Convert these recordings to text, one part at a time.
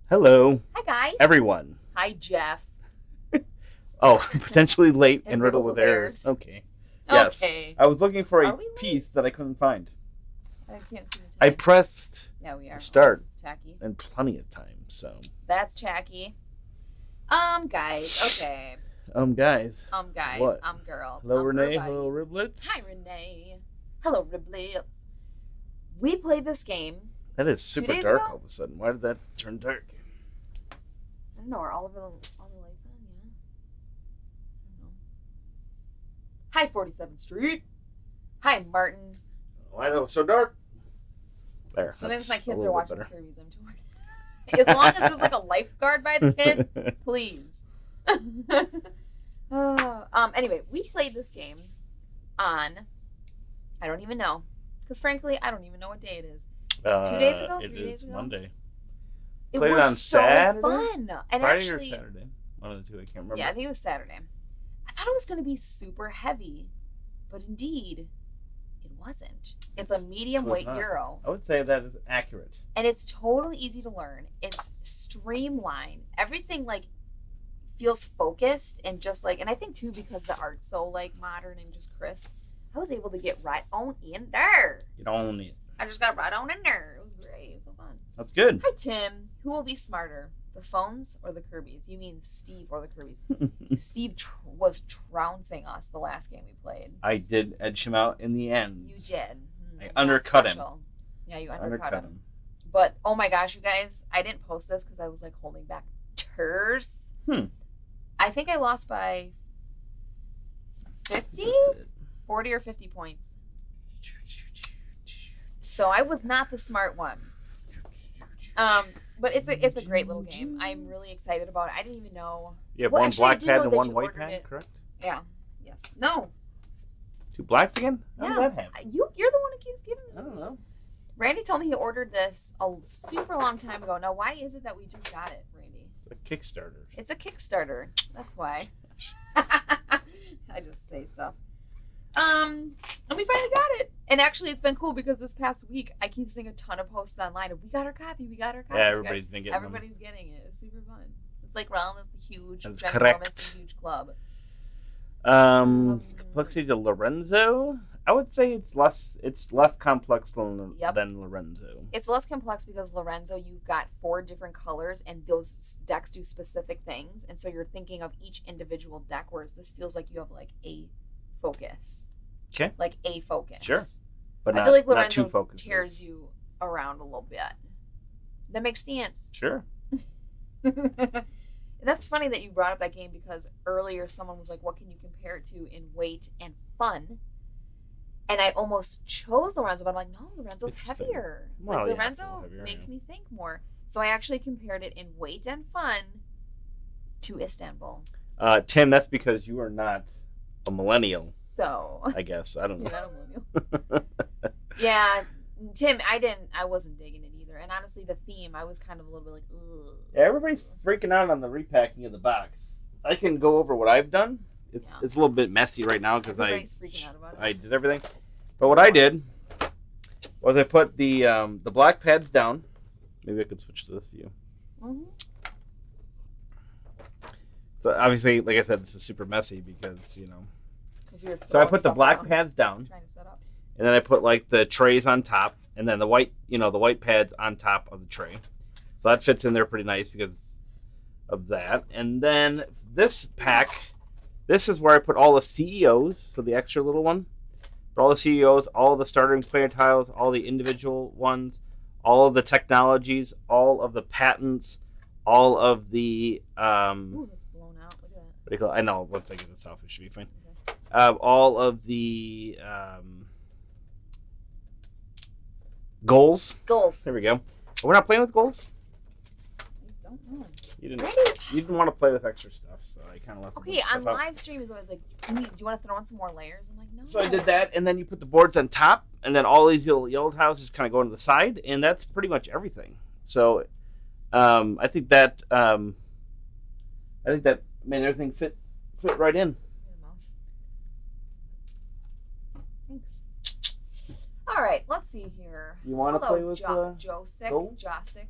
Hello, Hi, guys. everyone. Hi, Jeff. Oh, potentially late And and riddled with errors. Okay. Yes. Okay. I was looking for Are a we late? piece that I couldn't find. I can't see the time. I pressed Yeah, we are. start. It's tacky. in plenty of time, so. That's tacky. Guys. Okay. Guys. Guys. What? Girls. Hello, Renee. everybody. Hello, Riblets. Hi, Renee. Hello, Riblets. We played this game. That is super days dark ago? all of a sudden. Why did that turn dark? I don't know. Are all the lights on? Yeah. I don't know. Hi, 47th Street. Hi, Martin. Why that was so dark? There. Sometimes that's my a kids are little bit watching better. Kirby's. I'm too worried. As long as there's like a lifeguard by the kids, please. Anyway, we played this game on, I don't even know, because frankly, I don't even know what day it is. 2 days ago, 3 days ago. Monday. It Played it was on so Saturday? fun. And Friday actually, or Saturday? One of the two, I can't remember. yeah, I think it was Saturday. I thought it was going to be super heavy, but indeed, it wasn't. It's a medium weight Euro. I would say that is accurate. And it's totally easy to learn. It's streamlined. Everything like feels focused and just like, and I think too because the art's so like modern and just crisp, I was able to get right on in there. You don't need it. I just got right on in there. It was great. It was so fun. That's good. Hi Tim. Who will be smarter, the phones or the Kirby's? You mean Steve or the Kirby's? Steve was trouncing us the last game we played. I did edge him out in the end. You did. I undercut him. Yeah, you undercut him. him. But oh my gosh, you guys, I didn't post this because I was like holding back tears. I think I lost by 50? 40 or 50 points. So I was not the smart one. But it's a great little game. I'm really excited about it. I didn't even know. You have Well, one actually, I black did pad know and that one you white ordered pad, it. correct? Yeah. Yes. No. Two blacks again? How Yeah. did that happen? You're the one who keeps giving me. I don't know. Randy told me he ordered this a super long time ago. Now, why is it that we just got it, Randy? It's a Kickstarter. It's a Kickstarter. That's why. I just say stuff. And we finally got it. And actually, it's been cool because this past week, I keep seeing a ton of posts online of, we got our copy. Yeah, everybody's been getting Everybody's getting it. It's super fun. It's like around this huge, That's ginormous, correct. huge club. Complexity to Lorenzo. I would say it's less complex than Lorenzo. It's less complex because Lorenzo, you've got 4 different colors and those decks do specific things. And so you're thinking of each individual deck, whereas this feels like you have like a focus. Okay. Like a focus. Sure. But I feel like not Lorenzo two focuses. tears you around a little bit. That makes sense. Sure. And that's funny that you brought up that game because earlier someone was like, what can you compare it to in weight and fun? And I almost chose Lorenzo, but I'm like, no, Lorenzo's Interesting. heavier. Well, like yeah, Lorenzo it's a little heavier, makes yeah. me think more. So I actually compared it in weight and fun to Istanbul. Tim, that's because you are not a millennial, So I guess. I don't know. you're not a millennial. Yeah, Tim, I wasn't digging it either. And honestly, the theme, I was kind of a little bit like, ugh. Yeah, everybody's freaking out on the repacking of the box. I can go over what I've done. It's a little bit messy right now because Everybody's freaking out about it. I did everything. But what I did was I put the black pads down. Maybe I could switch to this view. Mm-hmm. So obviously, like I said, this is super messy because, So I throwing put the stuff black down, pads down, trying to set up. and then I put like the trays on top, and then the white pads on top of the tray. So that fits in there pretty nice because of that. And then this pack, this is where I put all the CEOs, so the extra little one. For all the CEOs, all the starting player tiles, all the individual ones, all of the technologies, all of the patents, all of the Ooh, it's blown out. Look at that. what do you call it? I know, once I get this off, it should be fine. Okay. All of the goals. Goals. There we go. We're not playing with goals? I don't know. You didn't Randy. You didn't want to play with extra stuff, so I kind of left Okay, the on stuff out. live stream is always like, do you want to throw in some more layers? I'm like, no. So I did that, and then you put the boards on top, and then all these little yellow tiles just kind of go into the side, and that's pretty much everything. So I think that made everything fit right in. The mouse. Thanks. All right, let's see here. You want to Hello, play with Josic. goals? Josic.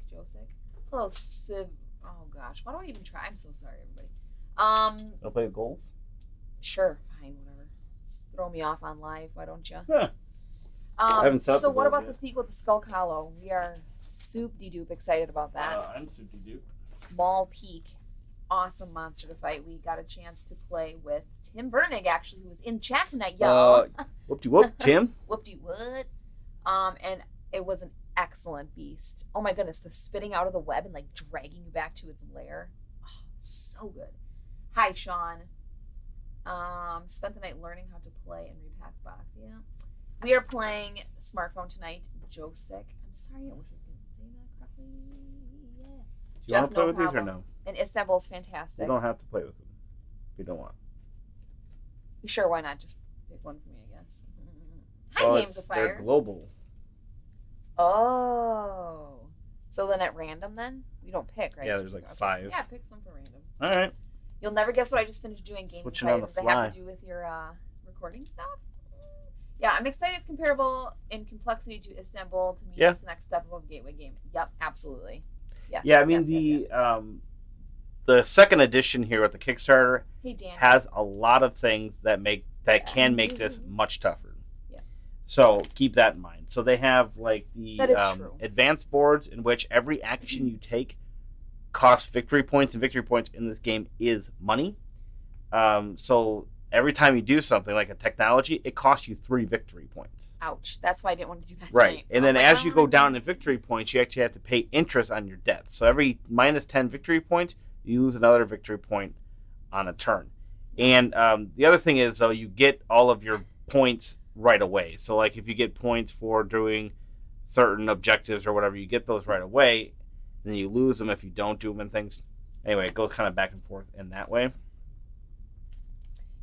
Plosive. Oh gosh, why do I even try? I'm so sorry, everybody. I'll play with goals. Sure, fine, whatever. Just throw me off on live, why don't you? Yeah. I haven't set So the what goal about yet. the sequel to Skull Hollow? We are soup-de-doop excited about that. I'm super dupe. Mall Peak, awesome monster to fight. We got a chance to play with Tim Vernig, actually, who was in chat tonight, y'all. Whoop-de-whoop, Tim. Whoop-de-what? And it was an excellent beast. Oh my goodness, the spitting out of the web and like dragging you back to its lair. Oh, so good. Hi, Sean. Spent the night learning how to play and repack box. Yeah. We are playing smartphone tonight. Joe sick. I'm sorry, I wish I could say that correctly. Yeah. Do you want to play with these or no? And Istanbul's fantastic. You don't have to play with them if you don't want. Sure, why not? Just pick one for me, I guess. Hi, Well, Games of Fire. They're global. Oh. So then at random then? We don't pick, right? Yeah, It's there's just like okay. 5. Yeah, pick some for random. All right. You'll never guess what I just finished doing Games Switching of on Fire. the Does it have fly. to do with your recording stuff? Yeah, I'm excited. It's comparable in complexity to Istanbul. To me, Yeah. it's the next step of a gateway game. Yep, absolutely. Yes. Yeah, I mean yes. the second edition here with the Kickstarter Hey, Dan. has a lot of things that can make this much tougher. Yeah. So keep that in mind. So they have like the That is true. advanced boards in which every action you take costs victory points, and victory points in this game is money. So every time you do something like a technology, it costs you 3 victory points. Ouch. That's why I didn't want to do that Right. tonight. And then as you go down in victory points, you actually have to pay interest on your debts. So every minus 10 victory points, you lose another victory point on a turn. And the other thing is, though, you get all of your points right away. So like if you get points for doing certain objectives or whatever, you get those right away. And then you lose them if you don't do them and things. Anyway, it goes kind of back and forth in that way.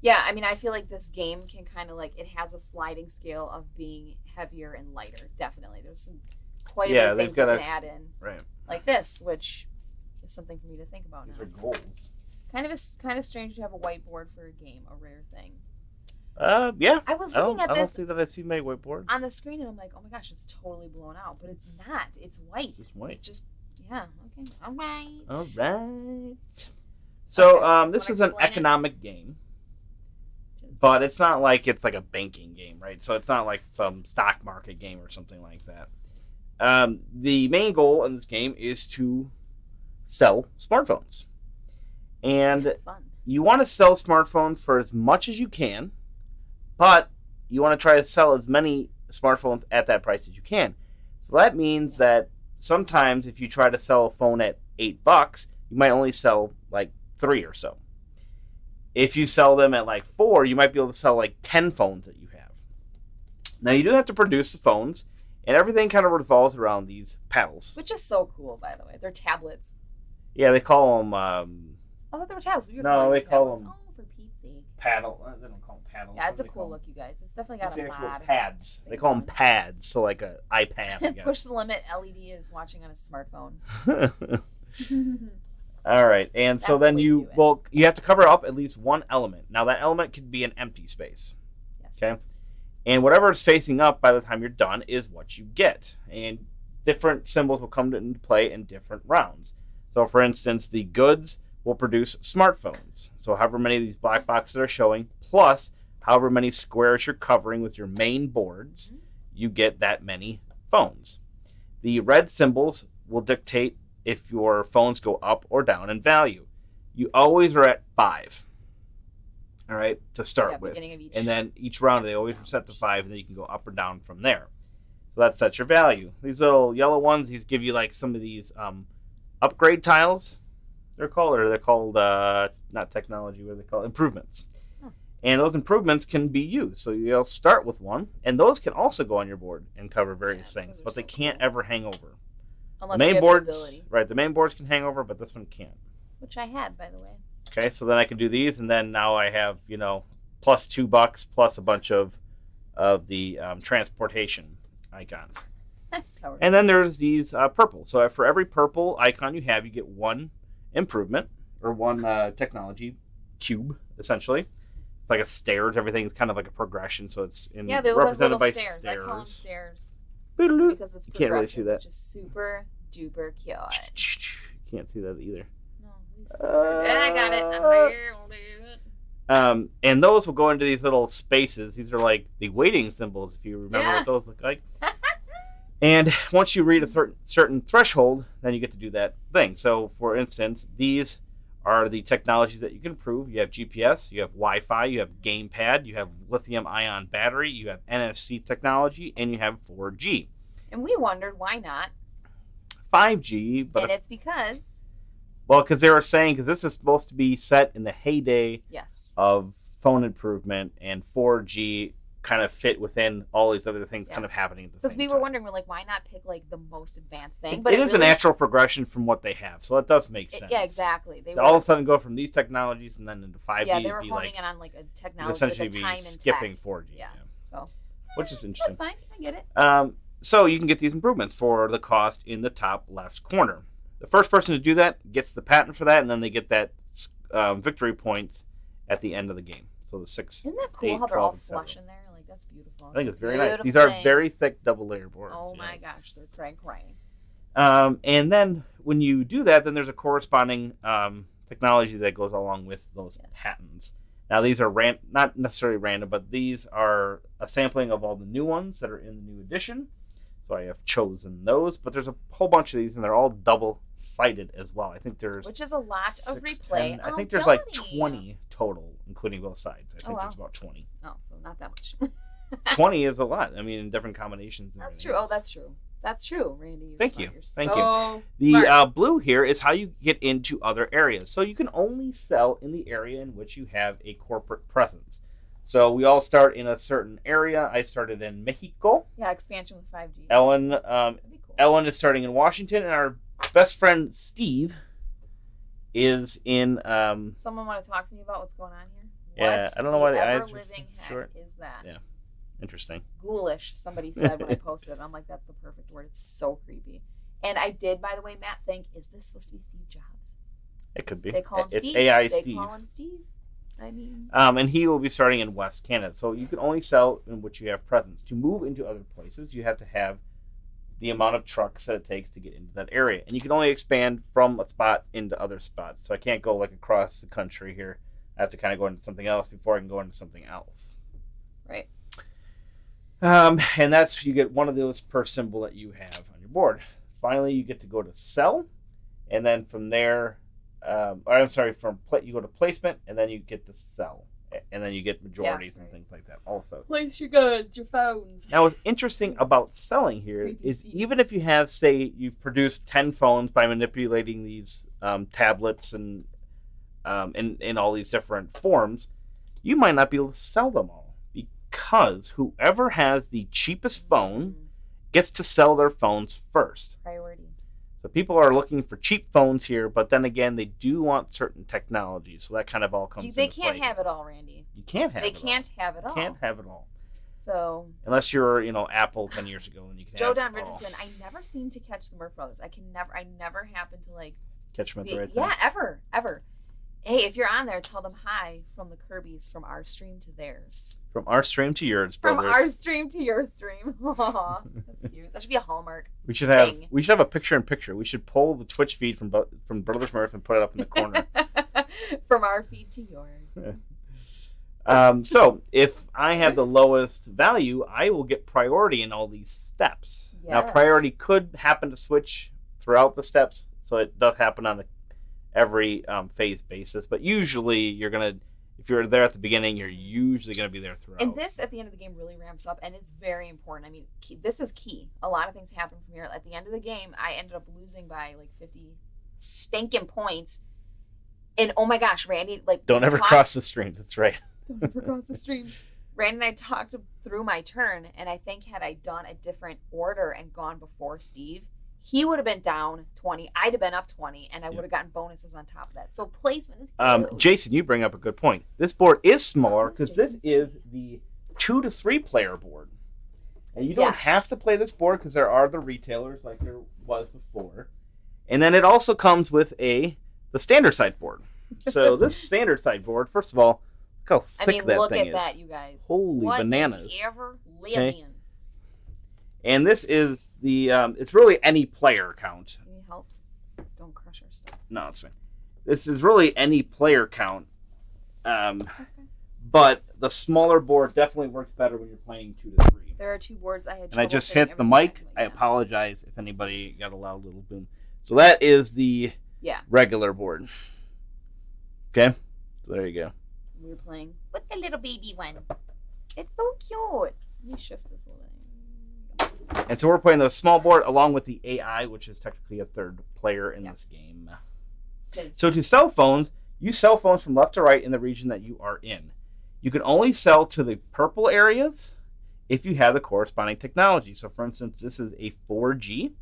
Yeah, I mean, I feel like this game can kind of like, it has a sliding scale of being heavier and lighter. Definitely. There's some quite a bit of things you can add in. Right. Like this, which is something for me to think about These now. are goals. Kind of strange to have a whiteboard for a game, a rare thing. Yeah. I was looking at I don't this see that I've seen many whiteboards. on the screen and I'm like, oh my gosh, it's totally blown out. But it's not. It's white. It's white. It's just, yeah. Okay. All right. All right. So Okay, this wanna is an explain it? economic game, but it's not like it's like a banking game, right? So it's not like some stock market game or something like that. The main goal in this game is to sell smartphones. And Fun. you want to sell smartphones for as much as you can, but you want to try to sell as many smartphones at that price as you can. So that means that sometimes if you try to sell a phone at $8, you might only sell like 3 or so. If you sell them at like 4, you might be able to sell like 10 phones that you have. Now you do have to produce the phones, and everything kind of revolves around these paddles. Which is so cool, by the way. They're tablets. Yeah, they call them Oh, I thought they were tablets. We were No, calling they them call tablets. them- Oh, for Pete's sake. paddle. They don't call them paddles. Yeah, it's a What do they cool call look, you guys. It's definitely them? got It's a the actual mod. pads. They thing call them on it. pads, so like an iPad, I guess. Push the limit. LED is watching on a smartphone. All right, and so That's the then way to you do it. you have to cover up at least one element. Now that element could be an empty space. Yes. Okay, and whatever is facing up by the time you're done is what you get, and different symbols will come into play in different rounds. So, for instance, the goods will produce smartphones. So, however many of these black boxes are showing, plus however many squares you're covering with your main boards, you get that many phones. The red symbols will dictate if your phones go up or down in value. You always are at 5. All right, to start with. Beginning of each. And then each round they always reset to 5, and then you can go up or down from there. So that sets your value. These little yellow ones, these give you like some of these upgrade tiles. They're called not technology. What are they called? Improvements. Huh. And those improvements can be used. So you'll start with one, and those can also go on your board and cover various things, those are but they so can't cool. ever hang over. Unless The you main have boards, the ability, right? The main boards can hang over, but this one can't. which I had, by the way. Okay, so then I can do these, and then now I have plus $2 plus a bunch of the transportation icons. That's how And then there's these purple. So for every purple icon you have, you get one improvement or one technology cube, essentially. It's like a stairs. Everything's kind of like a progression, so it's they look like represented little by stairs. I call them stairs Boodaloo. because it's You can't really see progression, that. which is super duper cute. Can't see that either. No, I got it. I'm here. I'll do it. And those will go into these little spaces. These are like the waiting symbols, if you remember what those look like. And once you reach a certain threshold, then you get to do that thing. So, for instance, these are the technologies that you can improve. You have GPS, you have Wi-Fi, you have gamepad, you have lithium-ion battery, you have NFC technology, and you have 4G. And we wondered why not 5G, but and it's because they were saying because this is supposed to be set in the heyday of phone improvement, and 4G kind of fit within all these other things kind of happening at the same time. Because we were wondering, we're like, why not pick like the most advanced thing? But it is really a natural progression from what they have, so it does make sense. Yeah, exactly. They all of a sudden go from these technologies and then into 5G. Yeah, they were honing it on like a technology, essentially like a time be and skipping tech. 4G. Yeah, so which is interesting. That's fine. I get it. So you can get these improvements for the cost in the top left corner. The first person to do that gets the patent for that, and then they get that victory points at the end of the game. So the 6, Isn't that cool 8, how they're 12, all and 7. flush in there? Like that's beautiful. I think it's very nice. These are very thick double layer boards. Oh my gosh, they're crank. And then when you do that, then there's a corresponding technology that goes along with those patents. Now these are not necessarily random, but these are a sampling of all the new ones that are in the new edition. So I have chosen those, but there's a whole bunch of these, and they're all double-sided as well. I think there's which is a lot of replay. I think there's like 20 total, including both sides. I think there's about 20. Oh, so not that much. 20 is a lot. I mean, in different combinations. That's true. Oh, that's true. That's true, Randy. Thank you. Thank you. The blue here is how you get into other areas. So you can only sell in the area in which you have a corporate presence. So we all start in a certain area. I started in Mexico. Yeah, expansion with 5G. Ellen, cool. Ellen is starting in Washington, and our best friend Steve is in. Someone want to talk to me about what's going on here? Yeah, what I don't know why the eyes. Ever-living heck is that? Yeah, interesting. Ghoulish. Somebody said when I posted it. I'm like, that's the perfect word. It's so creepy. And I did, by the way, Matt, think, is this supposed to be Steve Jobs? It could be. They call him it's Steve. AI they Steve. call him Steve. I mean, and he will be starting in West Canada. So you can only sell in which you have presence. To move into other places, you have to have the amount of trucks that it takes to get into that area. And you can only expand from a spot into other spots. So I can't go like across the country here. I have to kind of go into something else before I can go into something else. Right. And that's, you get one of those per symbol that you have on your board. Finally, you get to go to sell. And then from there, you go to placement, and then you get to sell, and then you get majorities and things like that also. Place your goods, your phones. Now, what's interesting about selling here is even if you have, say, you've produced 10 phones by manipulating these tablets and in all these different forms, you might not be able to sell them all because whoever has the cheapest phone gets to sell their phones first. Priority. So people are looking for cheap phones here, but then again, they do want certain technologies. So that kind of all comes into play. They can't have it all, Randy. You can't have it all. They can't have it all. Can't have it all. So unless you're, Apple 10 years ago, and you can Joe have Don it all. Richardson, I never seem to catch the Murph Brothers. I never happen to like catch them at the right time. Yeah, ever. Hey, if you're on there, tell them hi from the Kirby's, from our stream to theirs. From our stream to yours, brothers. From our stream to your stream. Aww, that's cute. That should be a hallmark. We should have a picture-in-picture. We should pull the Twitch feed from Brothers Murph and put it up in the corner. From our feed to yours. So if I have the lowest value, I will get priority in all these steps. Yes. Now, priority could happen to switch throughout the steps, so it does happen on every phase basis. But usually, if you're there at the beginning, you're usually going to be there throughout. And this, at the end of the game, really ramps up, and it's very important. I mean, this is key. A lot of things happen from here. At the end of the game, I ended up losing by like 50 stinking points. And oh my gosh, Randy, don't ever cross the streams. That's right. Don't ever cross the streams. Randy and I talked through my turn, and I think had I done a different order and gone before Steve, he would have been down 20. I'd have been up 20, and I would have gotten bonuses on top of that. So placement is huge. Jason, you bring up a good point. This board is smaller because this is the 2 to 3 player board. And you don't have to play this board because there are the retailers like there was before. And then it also comes with the standard side board. So this standard side board, first of all, look how thick that thing is. Look at that, you guys. Holy bananas. What ever live in? And this is it's really any player count. crush our stuff. No, it's fine. This is really any player count. Okay. But the smaller board definitely works better when you're playing 2 to 3. There are 2 boards I had. And I just fitting hit the everything mic. back, but I yeah. apologize if anybody got a loud little boom. So that is the regular board. Okay? So there you go. We're playing with the little baby one. It's so cute. Let me shift this a little bit. And so we're playing the small board along with the AI, which is technically a third player in this game. So to cell phones, use cell phones from left to right in the region that you are in. You can only sell to the purple areas if you have the corresponding technology. So for instance, this is a 4G.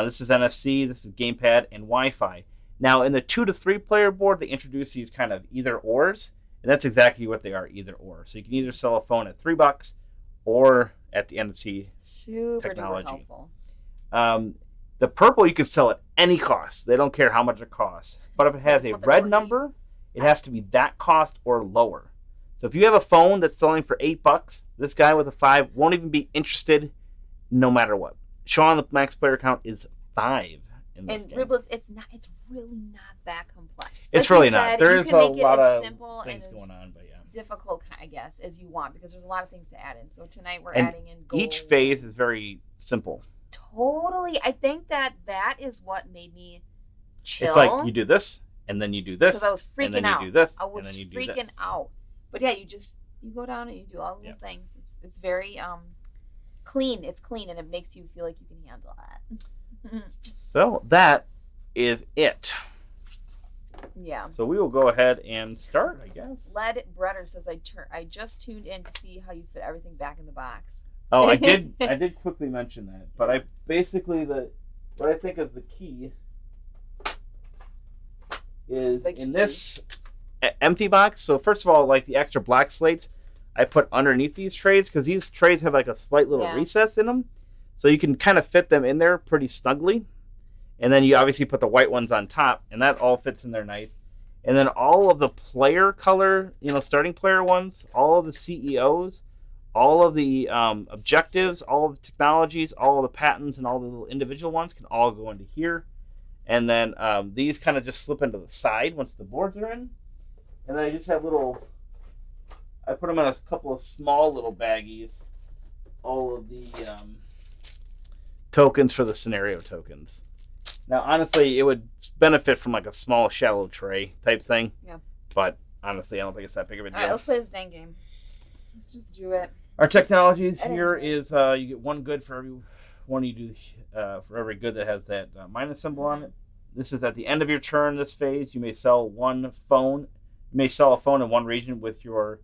This is NFC, this is gamepad, and Wi-Fi. Now in the 2 to 3 player board, they introduce these kind of either ors, and that's exactly what they are, either or. So you can either sell a phone at $3 or at the NFC Super technology. helpful. The purple you can sell at any cost. They don't care how much it costs. But if it has a red number, it has to be that cost or lower. So if you have a phone that's selling for $8, this guy with a 5 won't even be interested no matter what. Sean, the max player count is 5 in this game. Riblets, it's really not that complex. It's really not. There's a lot of simple things and going on, but yeah. difficult, I guess, as you want, because there's a lot of things to add in. So tonight we're And adding in goals. each phase is very simple. Totally. I think that is what made me chill. It's like you do this, and then you do this, because I was freaking and then out. you do this, I was and then you do freaking this. out. But yeah, you go down and you do all the little things. It's very clean. It's clean, and it makes you feel like you can handle that. So that is it. Yeah. So we will go ahead and start, I guess. Lead Bretter says I just tuned in to see how you fit everything back in the box. Oh, I did quickly mention that, but I basically what I think is the key is in this empty box. So first of all, like the extra black slates, I put underneath these trays because these trays have like a slight little recess in them, so you can kind of fit them in there pretty snugly. And then you obviously put the white ones on top, and that all fits in there nice. And then all of the player color, starting player ones, all of the CEOs, all of the objectives, all of the technologies, all of the patents, and all the little individual ones can all go into here. And then these kind of just slip into the side once the boards are in. And then I just have I put them in a couple of small little baggies, all of the tokens for the scenario tokens. Now, honestly, it would benefit from like a small shallow tray type thing. Yeah. But honestly, I don't think it's that big of a deal. All right, let's play this dang game. Let's just do it. Our technologies here is you get 1 good for every one you do for every good that has that minus symbol on it. This is at the end of your turn. This phase, you may sell one phone. You may sell a phone in one region with your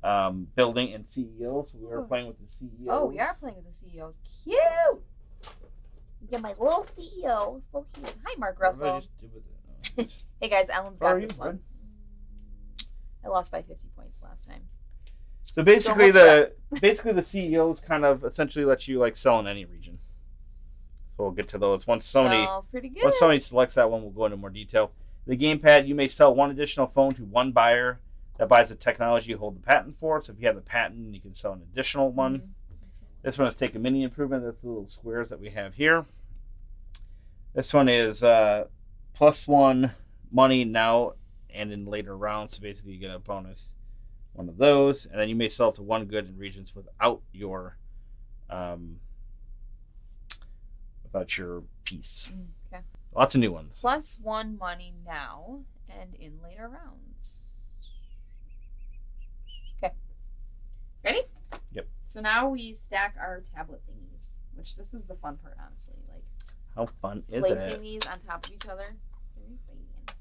building and CEO. So we are playing with the CEOs. Oh, we are playing with the CEOs. Cute. Get my little CEO. So cute. Hi, Mark Russell. Hey guys, Ellen's got this one. I lost by 50 points last time. So basically, the CEOs kind of essentially let you like sell in any region. So we'll get to those once somebody selects that one. We'll go into more detail. The gamepad, you may sell one additional phone to one buyer that buys the technology you hold the patent for. So if you have the patent, you can sell an additional one. Mm-hmm. This one is Take a Mini Improvement. That's the little squares that we have here. This one is +1 money now and in later rounds. So basically, you get a bonus one of those, and then you may sell to 1 good in regions without your piece. Okay. Lots of new ones. +1 money now and in later rounds. Okay. Ready? Yep. So now we stack our tablet thingies, which this is the fun part, honestly. Like, how fun is placing these on top of each other. It's very exciting. Okay.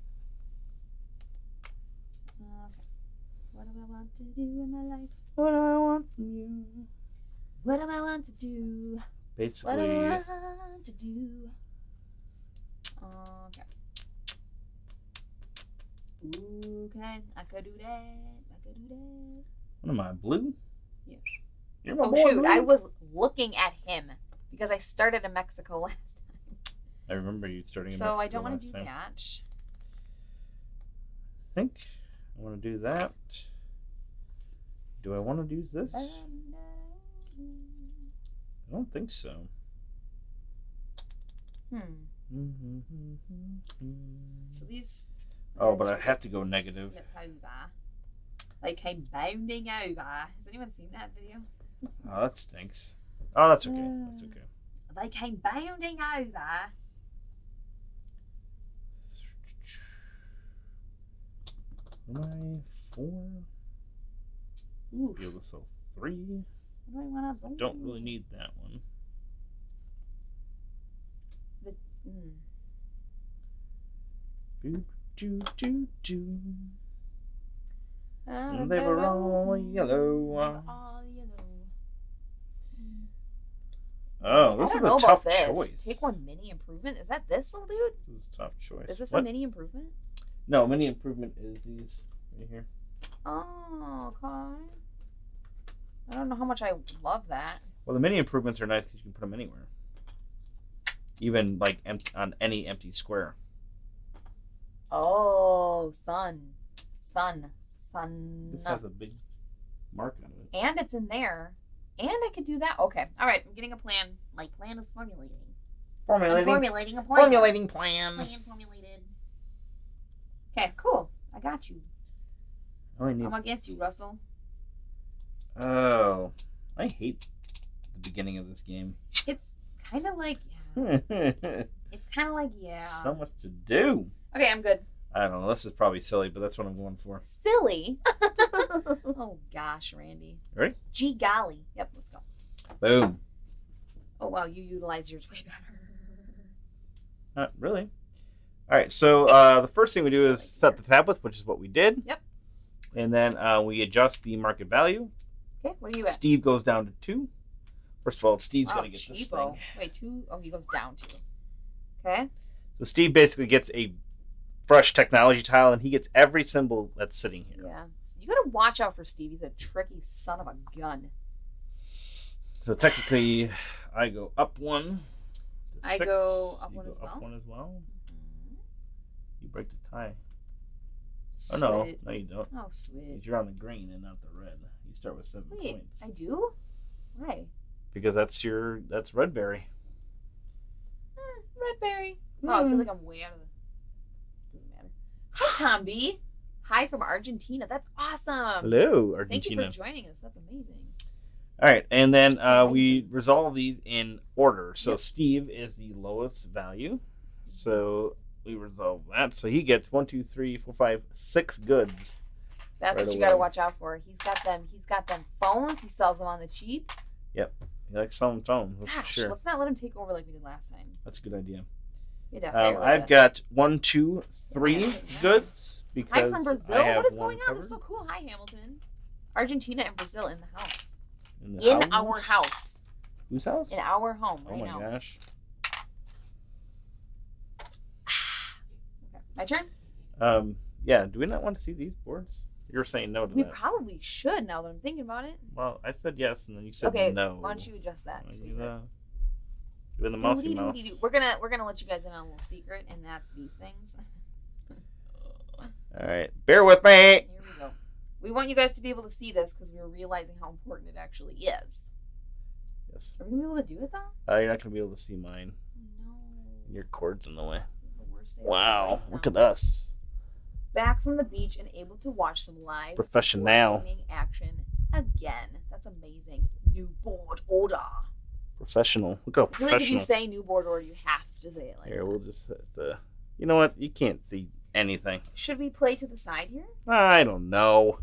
What do I want to do in my life? What do I want from you? What do I want to do? Basically. What do I want to do? Okay. Okay, I could do that. What am I, blue? Yes. You're my boy, shoot, blue. I was looking at him because I started in Mexico last time. I remember you starting in Mexico. So I don't want to do time. that. I think I want to do that. Do I want to do this? I don't think so. So these. Oh, but I have to go negative. Flip over. They came bounding over. Has anyone seen that video? Oh, that stinks. Oh, that's okay. That's okay. They came bounding over. Am I 4? Oof. Be able to sell 3. What do I want to do? Don't really need that one. And they were all yellow. Oh, this is a tough choice. Take one mini improvement. Is that this little dude? This is a tough choice. Is this a mini improvement? No, mini improvement is these right here. Oh, okay. I don't know how much I love that. Well, the mini improvements are nice because you can put them anywhere. Even like on any empty square. Oh, sun. This has a big mark on it. And it's in there. And I could do that. Okay. All right. I'm getting a plan. My plan is formulating. I'm formulating a plan. Formulating plan. Plan formulated. Okay, cool. I got you. I'm against you, Russell. Oh, I hate the beginning of this game. It's kind of like, So much to do. Okay, I'm good. I don't know. This is probably silly, but that's what I'm going for. Silly? Oh, gosh, Randy. Ready? Gee golly. Yep, let's go. Boom. Oh, wow, you utilized yours way better. Not really. All right, so the first thing we do is set the tablets, which is what we did. Yep. And then we adjust the market value. Okay, what are you at? Steve goes down to 2. First of all, Steve's going to get this thing. Wait, 2? Oh, he goes down 2. Okay. So Steve basically gets a fresh technology tile, and he gets every symbol that's sitting here. Yeah. So you got to watch out for Steve. He's a tricky son of a gun. So technically, I go up 1. I go up 1 you as go well. Up 1 as well. Mm-hmm. You break the tie. Sweet. Oh, no. No, you don't. Oh, sweet. You're on the green and not the red. You start with 7 points. I do? Why? Because that's Redberry. Redberry. Oh, I feel like I'm way out of the... Doesn't matter. Hi, Tom B. Hi from Argentina. That's awesome. Hello, Argentina. Thank you for joining us. That's amazing. All right, and then we resolve these in order. So Steve is the lowest value. So we resolve that. So he gets 1, 2, 3, 4, 5, 6 goods. That's what you got to watch out for. He's got them phones. He sells them on the cheap. Yep. He likes selling phones. That's Gosh, for sure. Let's not let him take over like we did last time. That's a good idea. I've got 1, 2, 3 goods because hi from Brazil. I have what is going on? covered. This is so cool. Hi, Hamilton. Argentina and Brazil in the house. In our house. Whose house? In our home. Oh my gosh. Okay, my turn. Yeah. Do we not want to see these boards? You're saying no to we that. probably should now that I'm thinking about it. Well, I said yes, and then you said okay, no. Why don't you adjust that? Give it the mousey mouse. We're gonna let you guys in on a little secret, and that's these things. All right, bear with me. Here we go. We want you guys to be able to see this because we were realizing how important it actually is. Yes. Are we gonna be able to do it though? You're not gonna be able to see mine. No. Your cord's in the way. This is the worst day Wow! Look at us. Back from the beach and able to watch some live professional gaming action again. That's amazing. New board order. Professional. Look how professional. I feel like if you say new board order, you have to say it like Here, that. we'll just you know what? You can't see anything. Should we play to the side here? I don't know.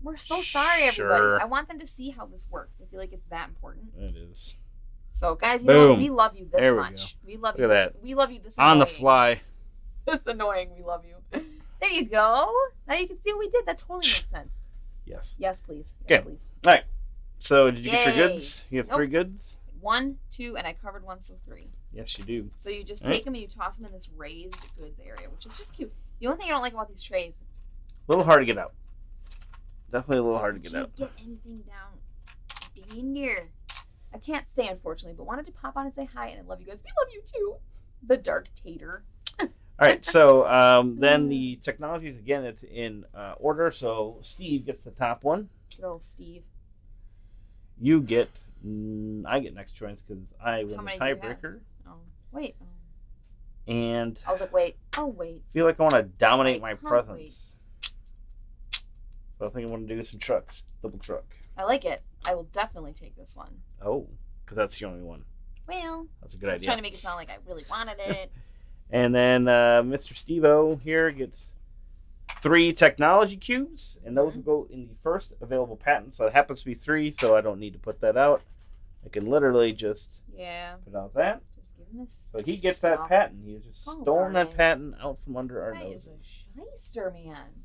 We're so sorry, everybody. Sure. I want them to see how this works. I feel like it's that important. It is. So, guys, you know what? We love you this much. We love you. We love you this on the fly. This annoying. We love you. There you go. Now you can see what we did. That totally makes sense. Yes. Yes, please. Yes, please. All right. So, did you get your goods? You have 3 goods? 1, 2, and I covered 1, so 3. Yes, you do. So you just take them and you toss them in this raised goods area, which is just cute. The only thing I don't like about these trays... A little hard to get out. Definitely a little hard to get out. Can't get anything down in here. I can't stay, unfortunately, but wanted to pop on and say hi, and I love you guys. We love you, too. The Dark Tater. All right, so then the technologies, again, it's in order. So Steve gets the top one. Good old Steve. You get... I get next choice because I win the tiebreaker. Oh, wait. And I was like, wait. Oh, wait. I feel like I want to dominate Wait, my huh, presence. So I think I want to do some trucks. Double truck. I like it. I will definitely take this one. Oh, because that's the only one. Well, That's a good I was idea. trying to make it sound like I really wanted it. And then Mr. Steve-O here gets 3 technology cubes, and those will go in the first available patent. So it happens to be 3, so I don't need to put that out. I can literally just put out that. Just give him this. So he gets that patent. He's just stolen that patent out from under our That noses. is a shyster, man.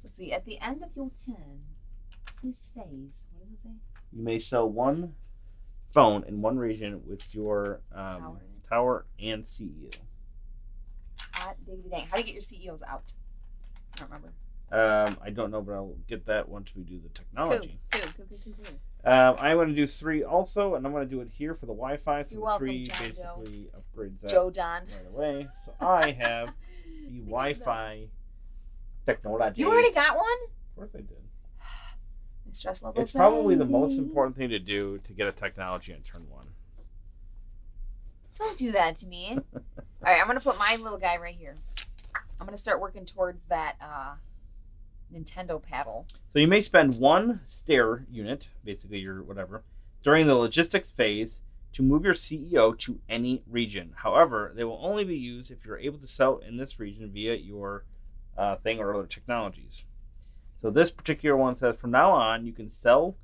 Let's see. At the end of your turn, this phase. What does it say? You may sell 1 phone in 1 region with your tower and CEO. Hot diggity dang. How do you get your CEOs out? I don't remember. I don't know, but I'll get that once we do the technology. Cool. I'm going to do 3 also, and I'm going to do it here for the Wi-Fi. So You're the welcome, 3 John basically upgrades that Joe Don. right away. So I have the Wi-Fi technology. You already got one? Of course I did. My stress level. It's probably the most important thing to do to get a technology on turn 1. Don't do that to me. All right, I'm gonna put my little guy right here. I'm gonna start working towards that Nintendo paddle. So you may spend 1 stair unit, basically your whatever, during the logistics phase to move your CEO to any region. However, they will only be used if you're able to sell in this region via your thing or other technologies. So this particular one says, from now on, you can sell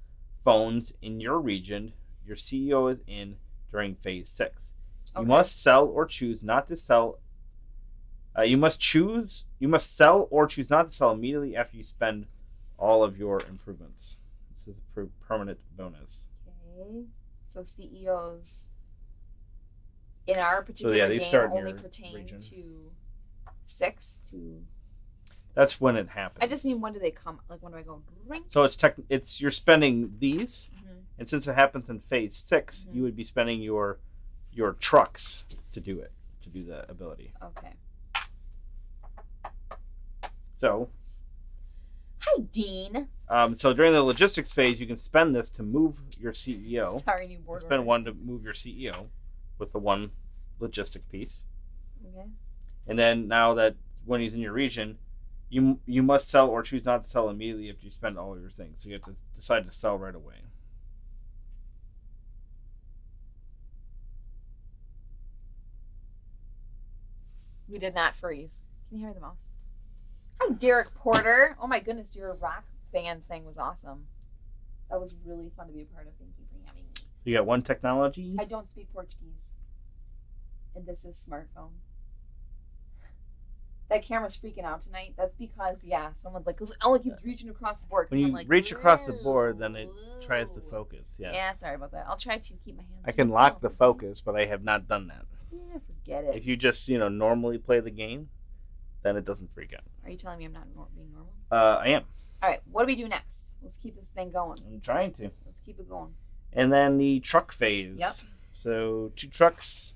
phones in your region your CEO is in during phase 6. You must sell or choose not to sell. You must sell or choose not to sell immediately after you spend all of your improvements. This is a permanent bonus. Okay. So CEOs in our particular game only pertain to 6 to. That's when it happens. I just mean, when do they come? Like, when do I go? Ring? So it's you're spending these, and since it happens in phase 6, you would be spending your trucks to do the ability. Okay. So. Hi, Dean. So during the logistics phase, you can spend this to move your CEO. Sorry, new board. Spend 1 to move your CEO with the 1 logistic piece. Okay. And then now that when he's in your region, you must sell or choose not to sell immediately after you spend all of your things. So you have to decide to sell right away. We did not freeze. Can you hear the mouse? Hi, Derek Porter. Oh my goodness, your rock band thing was awesome. That was really fun to be a part of. Thank you for having me. So you got 1 technology. I don't speak Portuguese. And this is smartphone. That camera's freaking out tonight. That's because, someone's like, because Ella keeps reaching across the board. When you reach across the board, then it tries to focus. Yes. Yeah, sorry about that. I'll try to keep my hands. I can lock the focus, but I have not done that. Yeah, forget it. If you just, normally play the game, then it doesn't freak out. Are you telling me I'm not being normal? I am. All right, what do we do next? Let's keep this thing going. I'm trying to. Let's keep it going. And then the truck phase. Yep. So 2 trucks.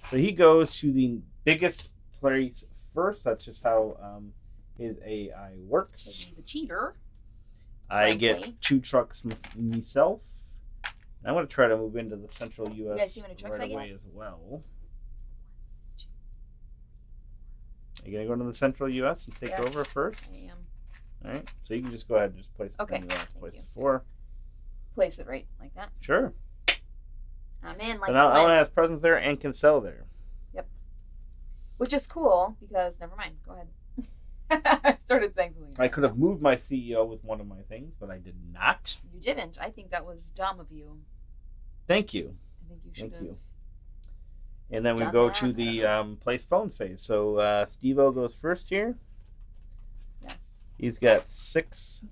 So he goes to the biggest place first. That's just how his AI works. So he's a cheater. I get 2 trucks myself. I'm going to try to move into the central U.S. You guys see how many trucks right I away get? as well. Are you going to go into the central U.S. and take over first? I am. All right. So you can just go ahead and just place the thing you want to place it for. Place it right like that. Sure. I'm in like so now Ellen has presence there and can sell there. Yep. Which is cool because, never mind. Go ahead. I started saying something. I could have moved my CEO with one of my things, but I did not. You didn't. I think that was dumb of you. Thank you. I think you should have. Thank you. And then we go to the place phone phase. So Steve-O goes first here. Yes. He's got 6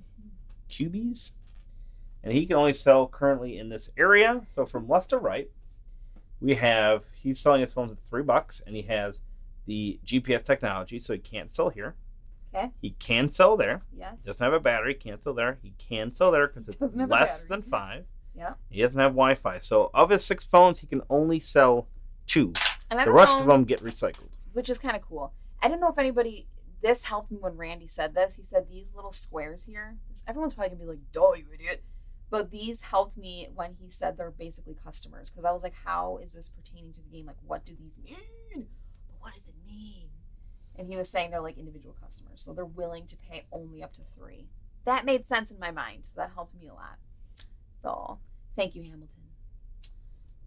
cubies. And he can only sell currently in this area. So from left to right, he's selling his phones at $3, and he has the GPS technology, so he can't sell here. Okay. He can sell there. Yes. He doesn't have a battery, can't sell there. He can sell there because it's less than 5. Yeah. He doesn't have Wi-Fi. So of his 6 phones, he can only sell 2. And the rest of them get recycled. Which is kind of cool. I don't know if anybody... This helped me when Randy said this. He said these little squares here. Everyone's probably going to be like, duh, you idiot. But these helped me when he said they're basically customers. Because I was like, how is this pertaining to the game? Like, what do these mean? what does it mean? And he was saying they're like individual customers, so they're willing to pay only up to 3. That made sense in my mind. So that helped me a lot. So thank you, Hamilton.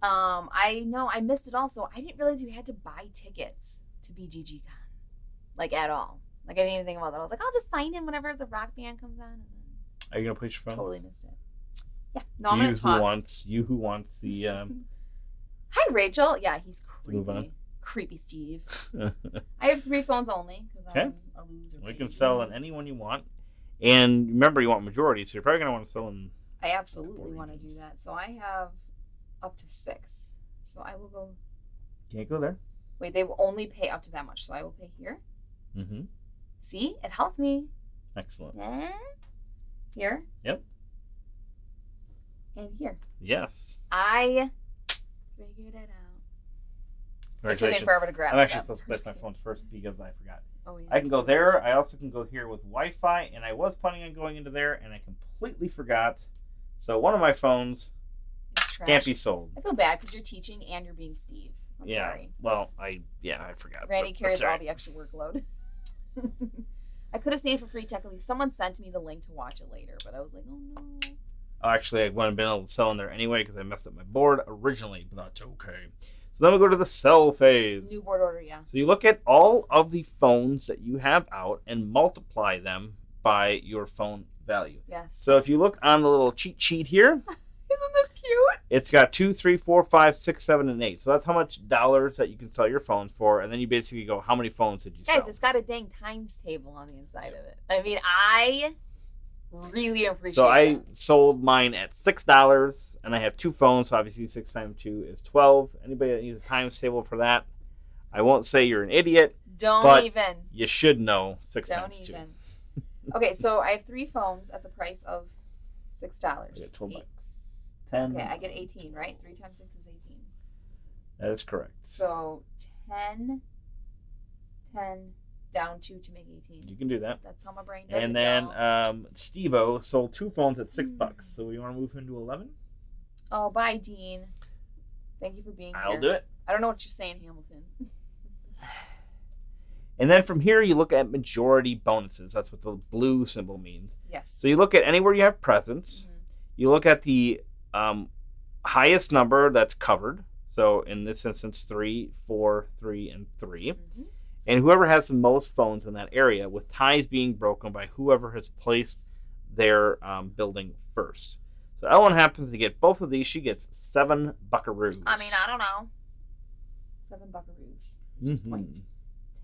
I know I missed it also. I didn't realize you had to buy tickets to BGG Con, like at all. Like I didn't even think about that. I was like, I'll just sign in whenever the rock band comes on. And then Are you gonna push your phone? totally missed it. Yeah, no, I'm gonna talk. Who wants the? Hi, Rachel. Yeah, he's Move on. creepy. Creepy Steve. I have 3 phones only because I'm a loser. We can sell in any one you want, and remember, you want majority, so you're probably gonna want to sell in. I absolutely want to do that. So I have up to 6. So I will go. Can't go there. Wait, they will only pay up to that much. So I will pay here. Mm-hmm. See, it helps me. Excellent. Here. Yep. And here. Yes. I figured it out. It took me forever to grasp. I'm actually supposed to place my phones first because I forgot. Oh, yeah. I can go there. I also can go here with Wi-Fi, and I was planning on going into there, and I completely forgot. So one of my phones can't be sold. I feel bad because you're teaching and you're being Steve. I'm sorry. Well, I forgot. Randy carries all the extra workload. I could have seen it for free technically. Someone sent me the link to watch it later, but I was like, oh no. Oh, actually, I wouldn't have been able to sell in there anyway because I messed up my board originally, but that's okay. So then we go to the sell phase. New board order, yeah. So you look at all of the phones that you have out and multiply them by your phone value. Yes. So if you look on the little cheat sheet here, isn't this cute? it's got 2, 3, 4, 5, 6, 7, and 8. So that's how much dollars that you can sell your phones for, and then you basically go, how many phones did you sell? Guys, it's got a dang times table on the inside of it. I mean, I really appreciate So I that. sold mine at $6, and I have 2 phones, so obviously 6 times 2 is 12. Anybody that needs a times table for that, I won't say you're an idiot. Don't even. You should know 6 Don't times 2. even. Okay, so I have 3 phones at the price of $6. I get 12 bucks. 10. Okay, I get 18, right? 3 times 6 is 18. That is correct. So 10 down 2 to make 18. You can do that. That's how my brain does And it. then Steve-O sold 2 phones at $6. So we want to move into 11? Oh, bye, Dean. Thank you for being here. I'll do it. I don't know what you're saying, Hamilton. And then from here, you look at majority bonuses. That's what the blue symbol means. Yes. So you look at anywhere you have presence. Mm-hmm. You look at the highest number that's covered. So in this instance, 3, 4, 3, and 3. Mm-hmm. And whoever has the most phones in that area, with ties being broken by whoever has placed their building first. So Ellen happens to get both of these. She gets 7 buckaroos. I mean, I don't know. 7 buckaroos. Just points.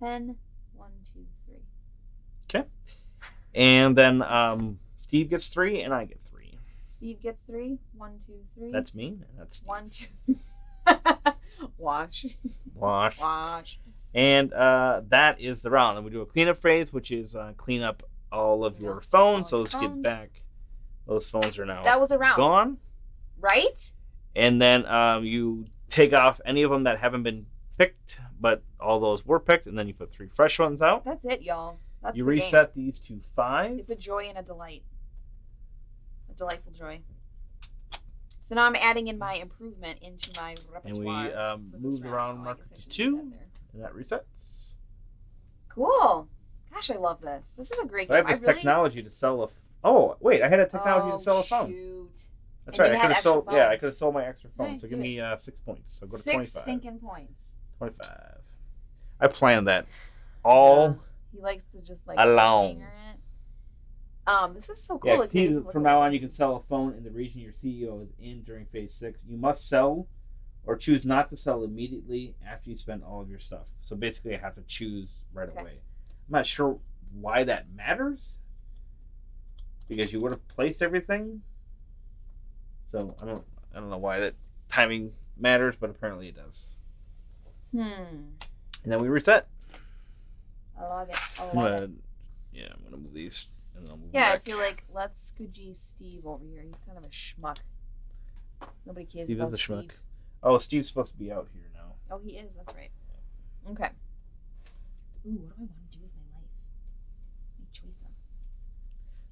10, 1, 2, 3. Okay. And then Steve gets 3, and I get 3. Steve gets 3. 1, 2, 3. That's me. And that's Steve. 1, 2. Wash. And that is the round. And we do a cleanup phase, which is clean up all of your phones. So let's get back. Those phones are now that was a round. Gone. Right? And then you take off any of them that haven't been picked, but all those were picked, and then you put 3 fresh ones out. That's it, y'all. That's you the reset game. these to 5. It's a joy and a delight. A delightful joy. So now I'm adding in my improvement into my repertoire. And we moved around mark to 2, and that resets. Cool. Gosh, I love this. This is a great So game. I have this technology to sell a... Oh, wait, I had a technology to sell a phone. Shoot. That's and right. I could have sold. phones. Yeah, I could have sold my extra phone. Right, so give me 6 points. So go to 6 25. stinking points. 25. I planned that all. Yeah. He likes to just like alone. hanger it. This is so cool. Yeah, It's getting to from now on, you can sell a phone in the region your CEO is in during phase 6. You must sell or choose not to sell immediately after you spend all of your stuff. So basically, I have to choose right away. I'm not sure why that matters because you would have placed everything. So I don't know why that timing matters, but apparently it does. And then we reset. I love it. Yeah, I'm gonna move these. And then I'll move Yeah, back. I feel like let's Scoogie Steve over here. He's kind of a schmuck. Nobody cares Steve about is a Steve. schmuck. Oh, Steve's supposed to be out here now. Oh, he is. That's right. Okay. Ooh, what do I want to do with my life? My choices.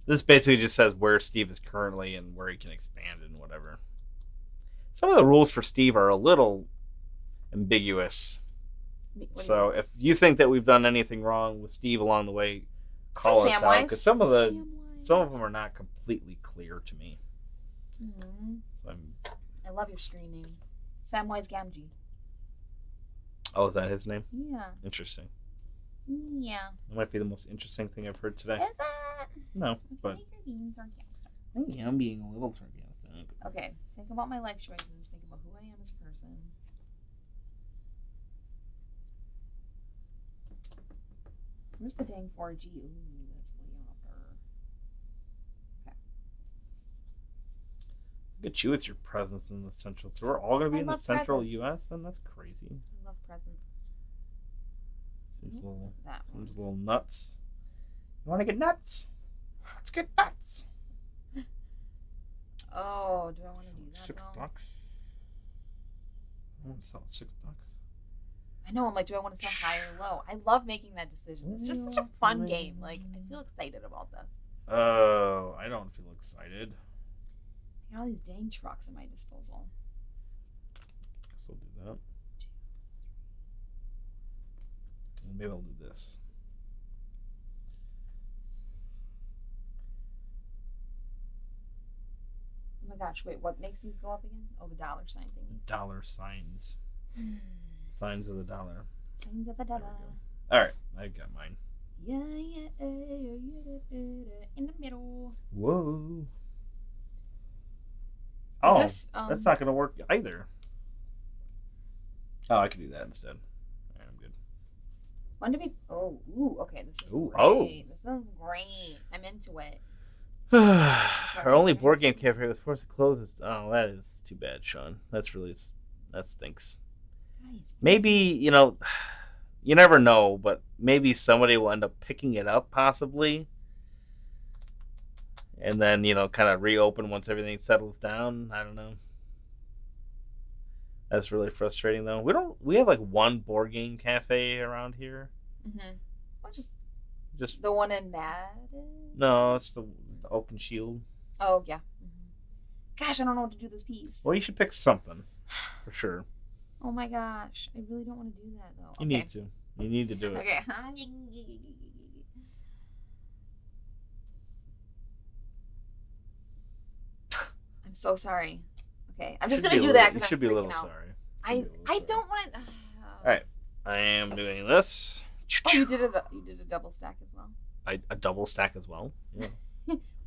This basically just says where Steve is currently and where he can expand and whatever. Some of the rules for Steve are a little ambiguous. What do you So mean? if you think that we've done anything wrong with Steve along the way, call us out Samwise. because some of them Samwise. are not completely clear to me. Mhm. I'm, I love your screen name. Samwise Gamgee. oh, is that his name? Yeah. Interesting. Yeah. That might be the most interesting thing I've heard today. Is that? No, but You're being sarcastic. I am being a little sarcastic. Okay, think about my life choices. Think about who I am as a person. Where's the dang 4G? Ooh, that's way off there. Okay. Look at you with your presence in the central. So we're all going to be I in the love central presents. U.S. Then that's crazy. I love presents. Seems a little, That one. seems a little nuts. You want to get nuts? Let's get nuts. Oh, do I want to do that $6. though? I want to sell $6. I know. I'm like, do I want to sell high or low? I love making that decision. It's just such a fun game. Like, I feel excited about this. Oh, I don't feel excited. I got all these dang trucks at my disposal. Guess we'll do that. And maybe I'll do this. Oh my gosh, wait, what makes these go up again? Oh, the dollar sign thingies. Dollar signs. Signs of the dollar. Signs of the dollar. All right, I got mine. Yeah, in the middle. Whoa. Is Oh, this, that's not going to work either. Oh, I could do that instead. All right, I'm good. When do we? Oh, ooh, okay. This is Ooh, great. oh. This sounds great. I'm into it. Our only board game cafe was forced to close. Oh, that is too bad, Sean. That stinks. Nice. Maybe, you know, you never know, but maybe somebody will end up picking it up, possibly. And then, you know, kind of reopen once everything settles down. I don't know. That's really frustrating, though. We have like one board game cafe around here. Mm-hmm. Or just Just the one in Madden? no, it's the Open Shield. Oh, yeah. Mm-hmm. Gosh, I don't know what to do this piece. Well, you should pick something for sure. Oh my gosh. I really don't want to do that, though. You need to. You need to do it. Okay. I'm so sorry. Okay. I'm just going to do that You because I'm should be a freaking little out. sorry. I don't want to. All right, I am doing this. Oh, you did a double stack as well. A double stack as well. Yeah.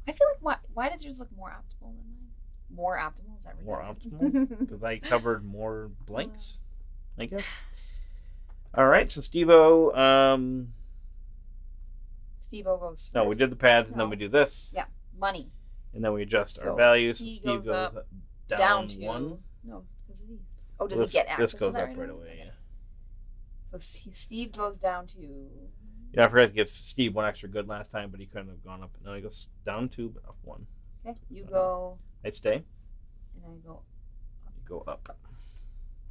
I feel like why does yours look more optimal than mine? More optimal? Is that right? More optimal because I covered more blanks, I guess. All right, so Steve-O. Steve-O goes first. No, we did the pads, and then we do this. Yeah, money. And then we adjust So our values. So he Steve goes up, down to one. No, because of these. Oh, does This he get access goes to that up right away. Okay. Yeah. So Steve goes down to. Yeah, I forgot to give Steve one extra good last time, but he couldn't have gone up. No, he goes down 2, but up 1. Okay, you go. I stay. And I go You go up.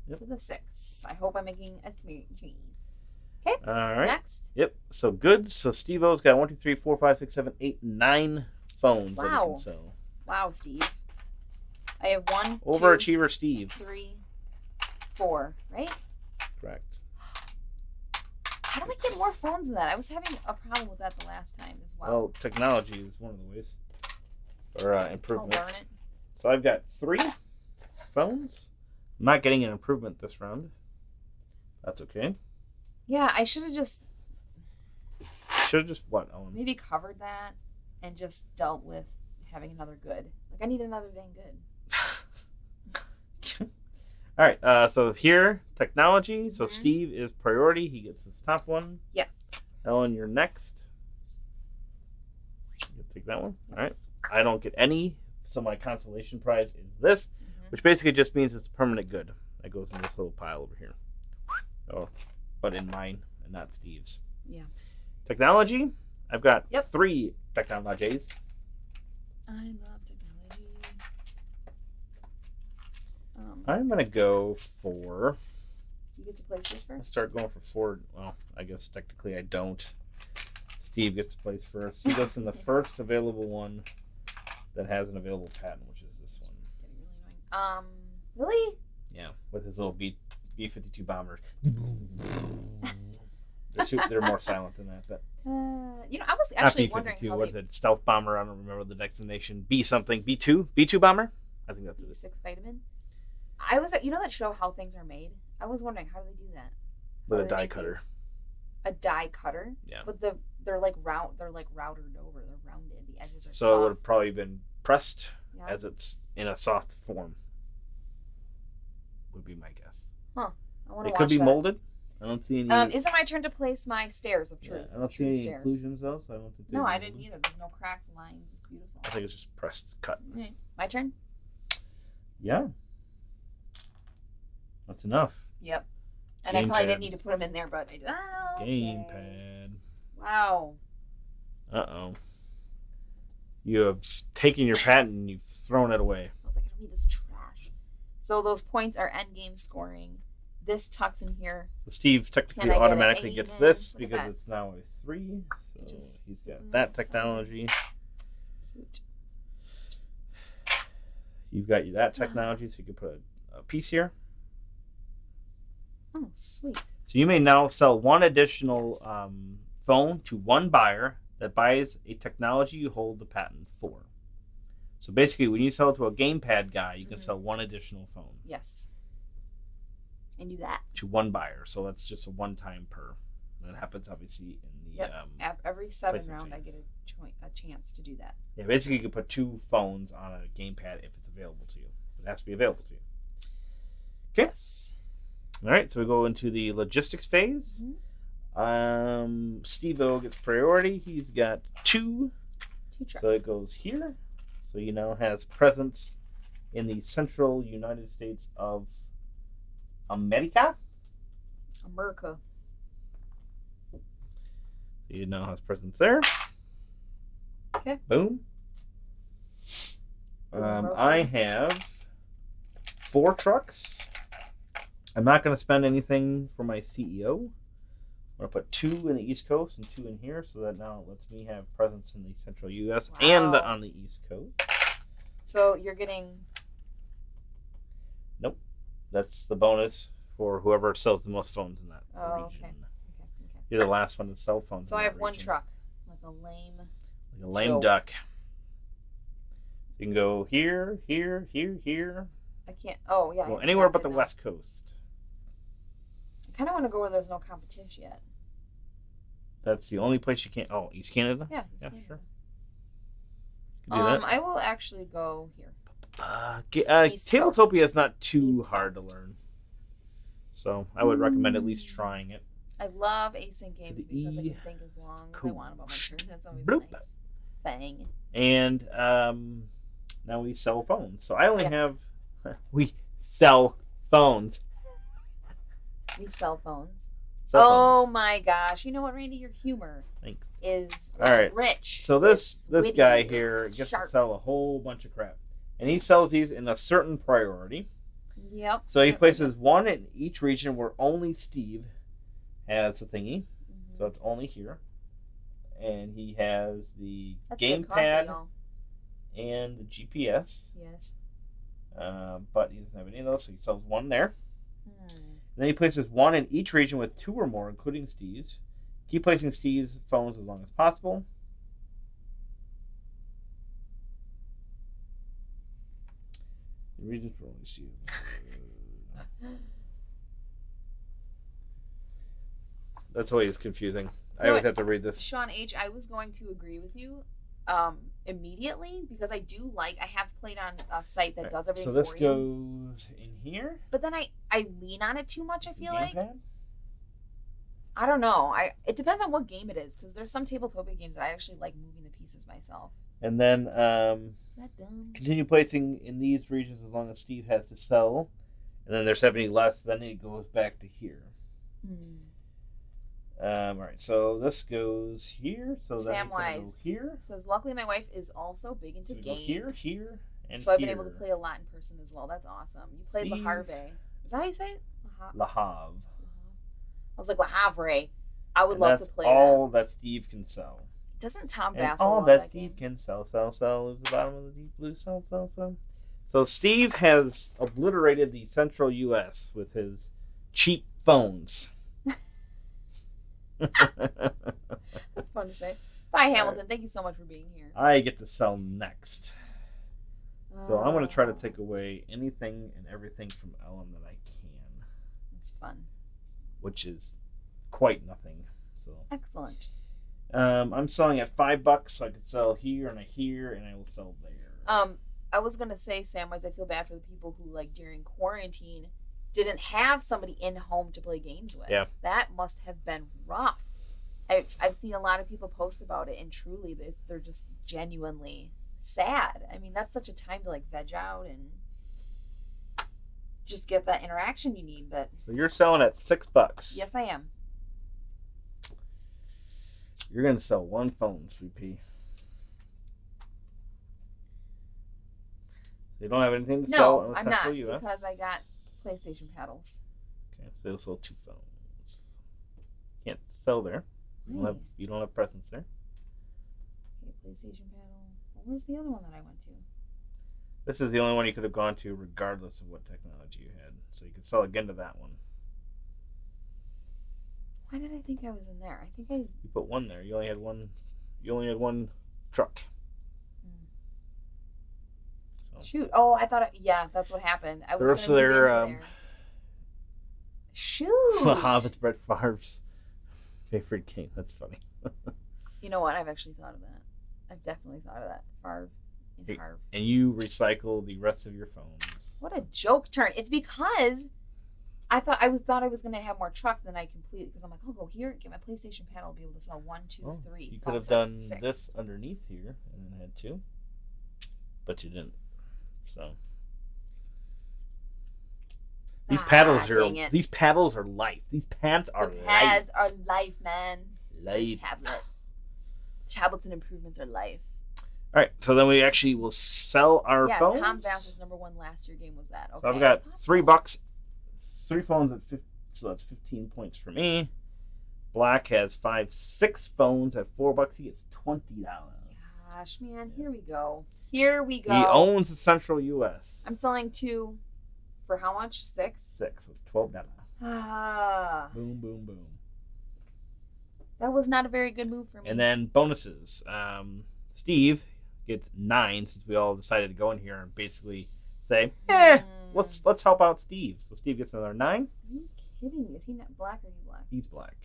Yep. to the 6. I hope I'm making a smooth cheese. Okay. All right. Next. Yep. So good. So Steve-O's got 1, 2, 3, 4, 5, 6, 7, 8, 9 phones that he Wow. can sell. Wow, Steve. I have 1, 2, Overachiever Steve. 3, 4. Right? Correct. How do I get more phones than that? I was having a problem with that the last time as well. Well, technology is one of the ways. Or I'll improvements. learn it. So I've got 3 phones. I'm not getting an improvement this round. That's okay. Yeah, I should have just Should have just what, Owen? maybe covered that and just dealt with having another good. Like, I need another dang good. All right. So here, technology. So Mhm. Steve is priority. He gets this top one. Yes. Ellen, you're next. You take that one. All right. I don't get any. So my consolation prize is this, Mhm. which basically just means it's a permanent good. That goes in this little pile over here. Oh, but in mine and not Steve's. Yeah. Technology. I've got Yep. 3 technologies. I love technology. I'm going to go for... Do you get to place yours I'll first? start going for 4. Well, I guess technically I don't. Steve gets to place first. He goes in the first available one that has an available patent, which is this one. Getting really annoying. Really? Yeah, with his little B-52 bombers. They're more silent than that, but I was not actually B-52. wondering how What is it? Stealth bomber. I don't remember the designation. B something. B2 bomber. I think that's it. B6 vitamin. I was, that show How Things Are Made. I was wondering how do they do that? With a die cutter. A die cutter. Yeah. But they're like routed over. They're rounded. The edges are So soft. it would have probably been pressed Yeah. as it's in a soft form. Would be my guess. Huh. I want to It watch could be that. molded. I don't see any. Is it my turn to place my stairs of Yeah, truth? I don't see Truth any stairs. inclusions though, so I don't think. No, they're I didn't molded. either. There's no cracks, lines. It's beautiful. I think it's just pressed cut. Okay. My turn? Yeah. That's enough. Yep. And I Gamepad. probably didn't need to put them in there, but I did. Oh, okay. Gamepad. Wow. Uh-oh. You have taken your patent and you've thrown it away. I was like, I don't need this trash. So those points are end game scoring. This tucks in here. So Steve technically Can I get an automatically A gets then? this Look at because that. it's now a 3. It So just he's sits got in that the side. technology. Cute. You've got that technology, so you can put a piece here. Oh, sweet. So you may now sell one additional Yes. phone to one buyer that buys a technology you hold the patent for. So basically, when you sell it to a gamepad guy, you can Mhm. sell one additional phone Yes. And do that. to one buyer. So that's just a one-time per. That happens obviously in the Yep. Every 7 placement round, I phase. get a chance to do that. yeah. Basically, you can put 2 phones on a gamepad if it's available to you. It has to be available to you. Okay. Yes. All right. So we go into the logistics phase. Steve-O gets priority. He's got 2. 2 trucks. So it goes here. So he now has presence in the central United States of America. America. He now has presence there. Okay. Boom. Roasted. I have 4 trucks. I'm not going to spend anything for my CEO. I'm going to put 2 in the East Coast and 2 in here, so that now it lets me have presence in the central U.S. and Wow. on the East Coast. So you're getting. That's the bonus for whoever sells the most phones in that Oh, region. okay. You're the last one to sell phones. So in I that have 1 region. truck. Like a lame. Like a lame joke. duck. You can go here, here, here, here. I can't. Oh, yeah. I Well, anywhere but forgot the to West Coast. I kind of want to go where there's no competition yet. That's the only place you can't. Oh, East Canada? Yeah. Yeah, Canada. sure. You can do that. I will actually go here. East Tabletopia Coast. is not too East hard to Coast. learn. So I would recommend at least trying it. I love async games the because I E. can think as long as I Cool. want about my turn. That's always Bloop. nice. Bang. And now we sell phones. So I only Yeah. have. We sell phones. We sell phones. Cell Oh phones. my gosh! You know what, Randy? Your humor Thanks. is All right. rich. So this It's witty, guy it's here gets sharp. to sell a whole bunch of crap, and he sells these in a certain priority. Yep. So he Yep, places yep. one in each region where only Steve has the thingy. Mhm. So it's only here, and he has the That's good coffee, gamepad y'all. and the GPS. Yes. But he doesn't have any of those, so he sells one there. Hmm. And then he places one in each region with 2 or more, including Steve's. Keep placing Steve's phones as long as possible. The regions for only Steve. That's always confusing. I No, always have to read this. Sean H., I was going to agree with you immediately because I do I have played on a site that does everything So this for you. goes in here. But then I lean on it too much, I feel like. Gamepad. I don't know. It depends on what game it is because there's some Tabletopia games that I actually like moving the pieces myself. And then Is that dumb? continue placing in these regions as long as Steve has to sell. And then there's 70 less, then it goes back to here. All right, so this goes here. So then it's gonna go Samwise here. says, luckily my wife is also big into So we go games. here, here, and so I've been here. able to play a lot in person as well. That's awesome. You played La Steve. Havre. Is that how you say it? Le Havre. I was like, La Havre. I would And love to that's play that. all that Steve can sell. Doesn't Tom And Vassell all love that that Steve game? can sell is the bottom of the deep blue. Sell. So Steve has obliterated the central U.S. with his cheap phones. That's fun to say. Bye, Hamilton. Thank you so much for being here. I get to sell next. So I'm going to try to Oh, take away anything and everything from Ellen that I can, That's fun. which is quite nothing. So Excellent. I'm selling at $5, so I could sell here, and I will sell there. I was gonna say, Samwise, I feel bad for the people who, like, during quarantine didn't have somebody in home to play games with. Yeah. That must have been rough. I've seen a lot of people post about it, and truly, they're just genuinely sad. I mean, that's such a time to, like, veg out and just get that interaction you need. But So you're selling at $6. yes, I am. You're going to sell one phone, Sweet Pea. They don't have anything to sell No, in I'm not, Central U.S. because I got PlayStation paddles. Okay, so they'll sell 2 phones. Can't sell there. You don't have presence there. Okay, PlayStation paddle. Well, where's the other one that I went to? This is the only one you could have gone to regardless of what technology you had. So you could sell again to that one. Why did I think I was in there? I think I. You put one there. You only had one truck. So. Shoot. Oh, I thought. Yeah, that's what happened. I The was rest going to of move their, into there. Shoot. It's Brett Favre's favorite game. That's funny. You know what? I've actually thought of that. I've definitely thought of that. Favre and Harv. And you recycle the rest of your phones. What a joke turn! It's because I thought I was going to have more trucks than I completed, because I'm like, I'll go here, get my PlayStation panel, be able to sell 1, 2, 3. You could have done this underneath here and then had 2, but you didn't. So these paddles are life. These pads are the life. pads are life, man. Life. The tablets and improvements are life. All right, so then we actually will sell our phones. Yeah, Tom Bass's #1 last year game was that. Okay. So I've got $3, 3 phones at 50, so that's 15 points for me. Black has 6 phones at $4. He gets $20. Gosh, man, here we go. Here we go. He owns the Central U.S. I'm selling 2 for how much? 6? 6, so $12. Ah, Boom, boom, boom. that was not a very good move for me. And then bonuses. Steve gets 9, since we all decided to go in here and basically say, let's help out Steve. So Steve gets another 9. Are you kidding me? Is he not black or are you black? He's black.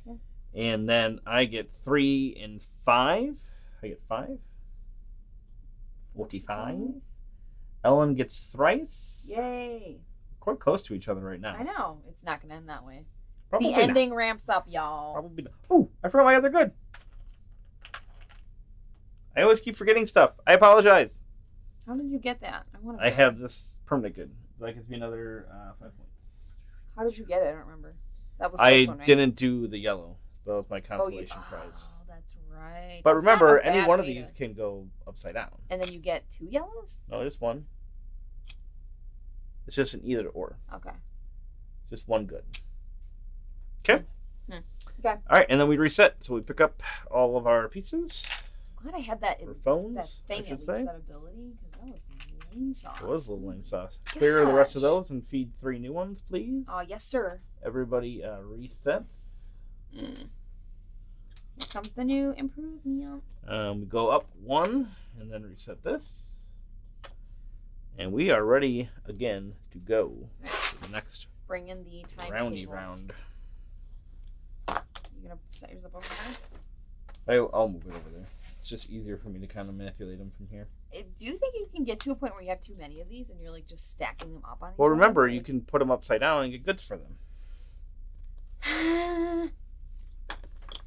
Okay. And then I get 3 and 5. I get 5. 45. Ellen gets thrice. Yay. Quite close to each other right now. I know. It's not going to end that way. Probably the ending ramps up, y'all. Probably not. Oh, I forgot my other good. I always keep forgetting stuff. I apologize. How did you get that? I have this permanent good. That gives me another 5 points. How did you get it? I don't remember. That was I this one, right? didn't do the yellow. That was my consolation prize. Oh, that's right. But That's remember, not a any bad one of way these to- can go upside down. And then you get 2 yellows? No, just one. It's just an either or. Okay. Just one good. Okay. Okay. All right, and then we reset. So we pick up all of our pieces. Glad I had that For phones, that thing I at should least, say. that ability, because that was lame sauce. It was a little lame sauce. Clear the rest of Gosh. those and feed 3 new ones, please. Oh, yes, sir. Everybody resets. Here comes the new improvements. We go up 1 and then reset this. And we are ready again to go to the next Bring in the times roundy tables. round. You gonna set yours up over there? I'll move it over there. It's just easier for me to kind of manipulate them from here. Do you think you can get to a point where you have too many of these and you're like just stacking them up on each Well, other? remember, you can put them upside down and get goods for them.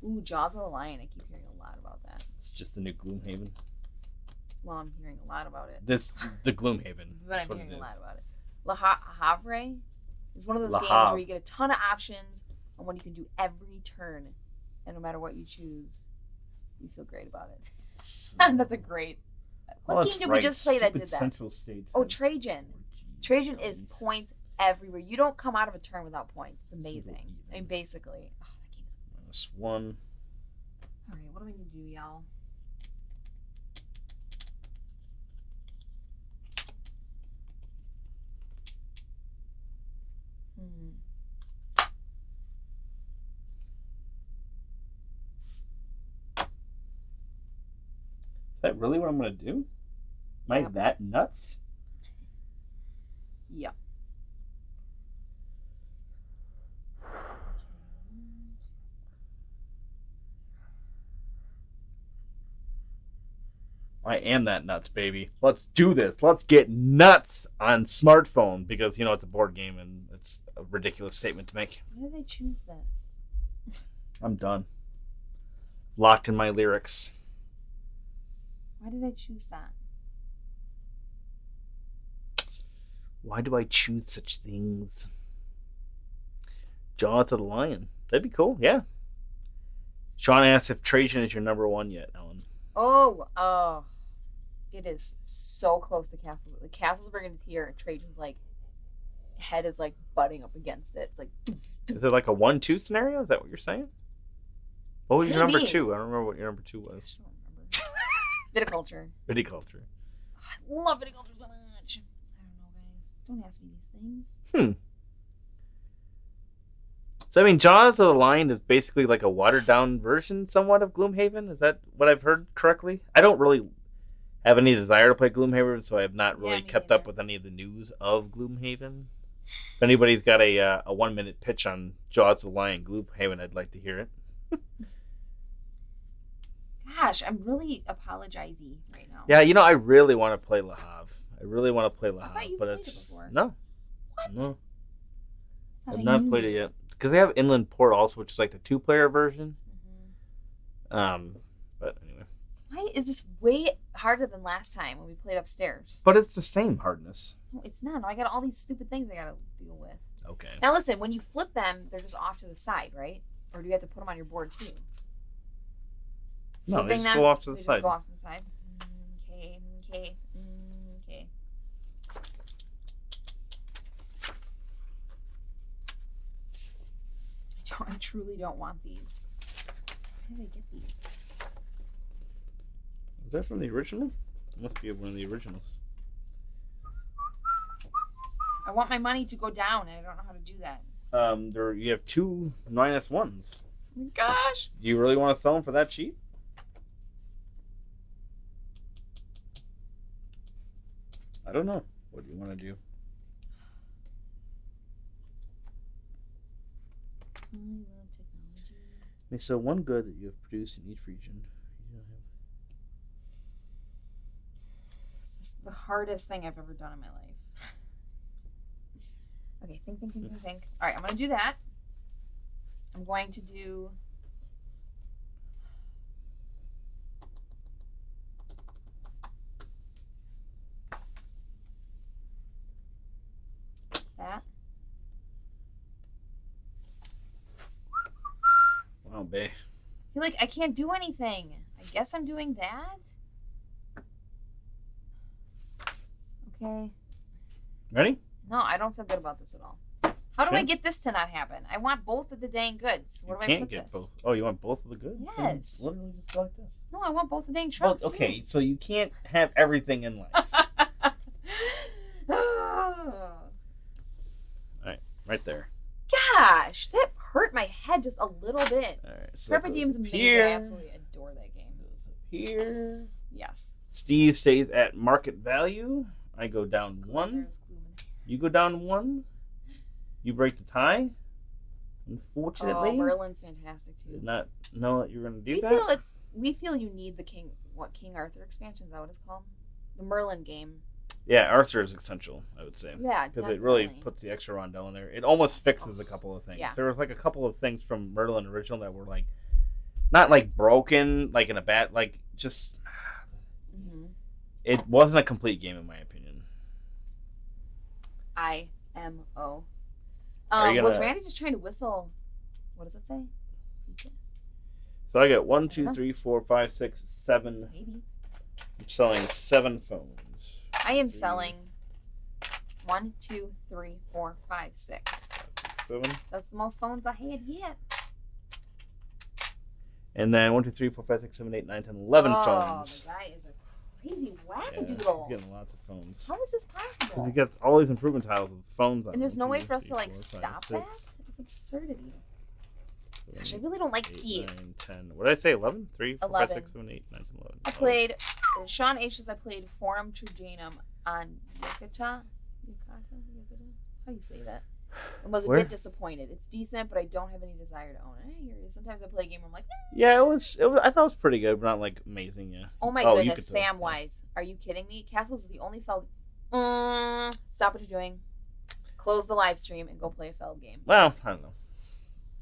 Ooh, Jaws of the Lion. I keep hearing a lot about that. It's just the new Gloomhaven. Well, I'm hearing a lot about it. The Gloomhaven. But That's I'm what hearing it a is. lot about it. Le Havre is one of those Le games Havre. where you get a ton of options and one you can do every turn. And no matter what you choose, you feel great about it. That's a great... What Oh, game that's did right. we just play that Stupid did that? Central States Oh, has Trajan. 4G Trajan is coins. points everywhere. You don't come out of a turn without points. It's amazing. Super I mean, basically. Oh, that game's... -1. All right, what do we need to do, y'all? that really what I'm gonna do? Am I that nuts? Yep. I am that nuts, baby. Let's do this. Let's get nuts on smartphone because it's a board game and it's a ridiculous statement to make. Why did I choose this? I'm done. Locked in my lyrics. Why did I choose that? Why do I choose such things? Jaws of the Lion. That'd be cool, yeah. Sean asks if Trajan is your number one yet, Ellen. Oh. It is so close to Castles. The Castlesberg is here, and Trajan's head is butting up against it. It's like. Is it like a 1-2 scenario? Is that what you're saying? What was your number Maybe. 2? I don't remember what your number 2 was. I don't remember. Viticulture. Viticulture. I love viticulture so much. I don't know, guys. Don't ask me these things. So, I mean, Jaws of the Lion is basically like a watered-down version somewhat of Gloomhaven. Is that what I've heard correctly? I don't really have any desire to play Gloomhaven, so I have not really kept up with any of the news of Gloomhaven. If anybody's got a 1-minute pitch on Jaws of the Lion Gloomhaven, I'd like to hear it. Gosh, I'm really apologizing right now. Yeah, I really want to play Le Havre. I thought you but played it's it before. no. What? No, I I've not played it yet because they have Inland Port also, which is like the 2-player version. Mm-hmm. But anyway. Why is this way harder than last time when we played upstairs? But it's the same hardness. No, it's not. No, I got all these stupid things I gotta deal with. Okay. Now listen, when you flip them, they're just off to the side, right? Or do you have to put them on your board too? No, they just go off to the They side. just go off to the side. Okay. I truly don't want these. Where did I get these? Is that from the original? It must be one of the originals. I want my money to go down, and I don't know how to do that. You have 2 -1s. Oh my gosh! Do you really want to sell them for that cheap? I don't know. What do you want to do? I love technology. They sell one good that you have produced in each region. This is the hardest thing I've ever done in my life. Okay, think. All right, I'm going to do that. I'm going to do... that. Wow, babe. I feel like I can't do anything. I guess I'm doing that. Okay. Ready? No, I don't feel good about this at all. How do I get this to not happen? I want both of the dang goods. Where do I put this? Both. Oh, you want both of the goods? Yes. So literally just go like this. No, I want both the dang trucks. Well, okay, so you can't have everything in life. Alright, right there. Gosh, that hurt my head just a little bit. Alright, so Carpe Diem's amazing. Here. I absolutely adore that game. Goes up here. Yes. Steve stays at market value. I go down 1. There's gloom in- You go down 1. You break the tie. Unfortunately, Oh, Merlin's fantastic too. did not know that you were going to do that. We feel you need the King Arthur expansion, is that what it's called? The Merlin game. Yeah, Arthur is essential, I would say. Yeah, Because it really puts the extra rondo in there. It almost fixes a couple of things. Yeah. There was like a couple of things from Merlin original that were like, not like broken, like in a bad, like just. Mm-hmm. It wasn't a complete game in my opinion. IMO. Gonna... Was Randy just trying to whistle? What does it say? Yes. So I got 1, 2, 3, 4, 5, 6, 7. Maybe. I'm selling 7 phones. I am selling 1, 2, 3, 4, 5, 6. 7. That's the most phones I had yet. And then 1, 2, 3, 4, 5, 6, 7, 8, 9, 10, 11 Oh, phones. the guy is a crazy Yeah, wackadoodle. he's getting lots of phones. How is this Because possible? he gets all these improvement tiles with phones on And there's them. no way 2, for us 3, to like 4, 5, stop 6. that? It's absurdity. Gosh, I really don't like 8, Steve. 9, 10. What did I say? 11? 3, 4, 5, 11. 6, 7, 8, 9, 10, 11. I played Sean H's. I played Forum Tridanum on Yucata. How do you say that? And was a bit disappointed. It's decent, but I don't have any desire to own it. I hear you. Sometimes I play a game where I'm like, Yeah, it was. I thought it was pretty good, but not like amazing. Yeah. oh my goodness, Samwise. Are you kidding me? Castles is the only Feld. Stop what you're doing. Close the live stream and go play a Feld game. Well, I don't know.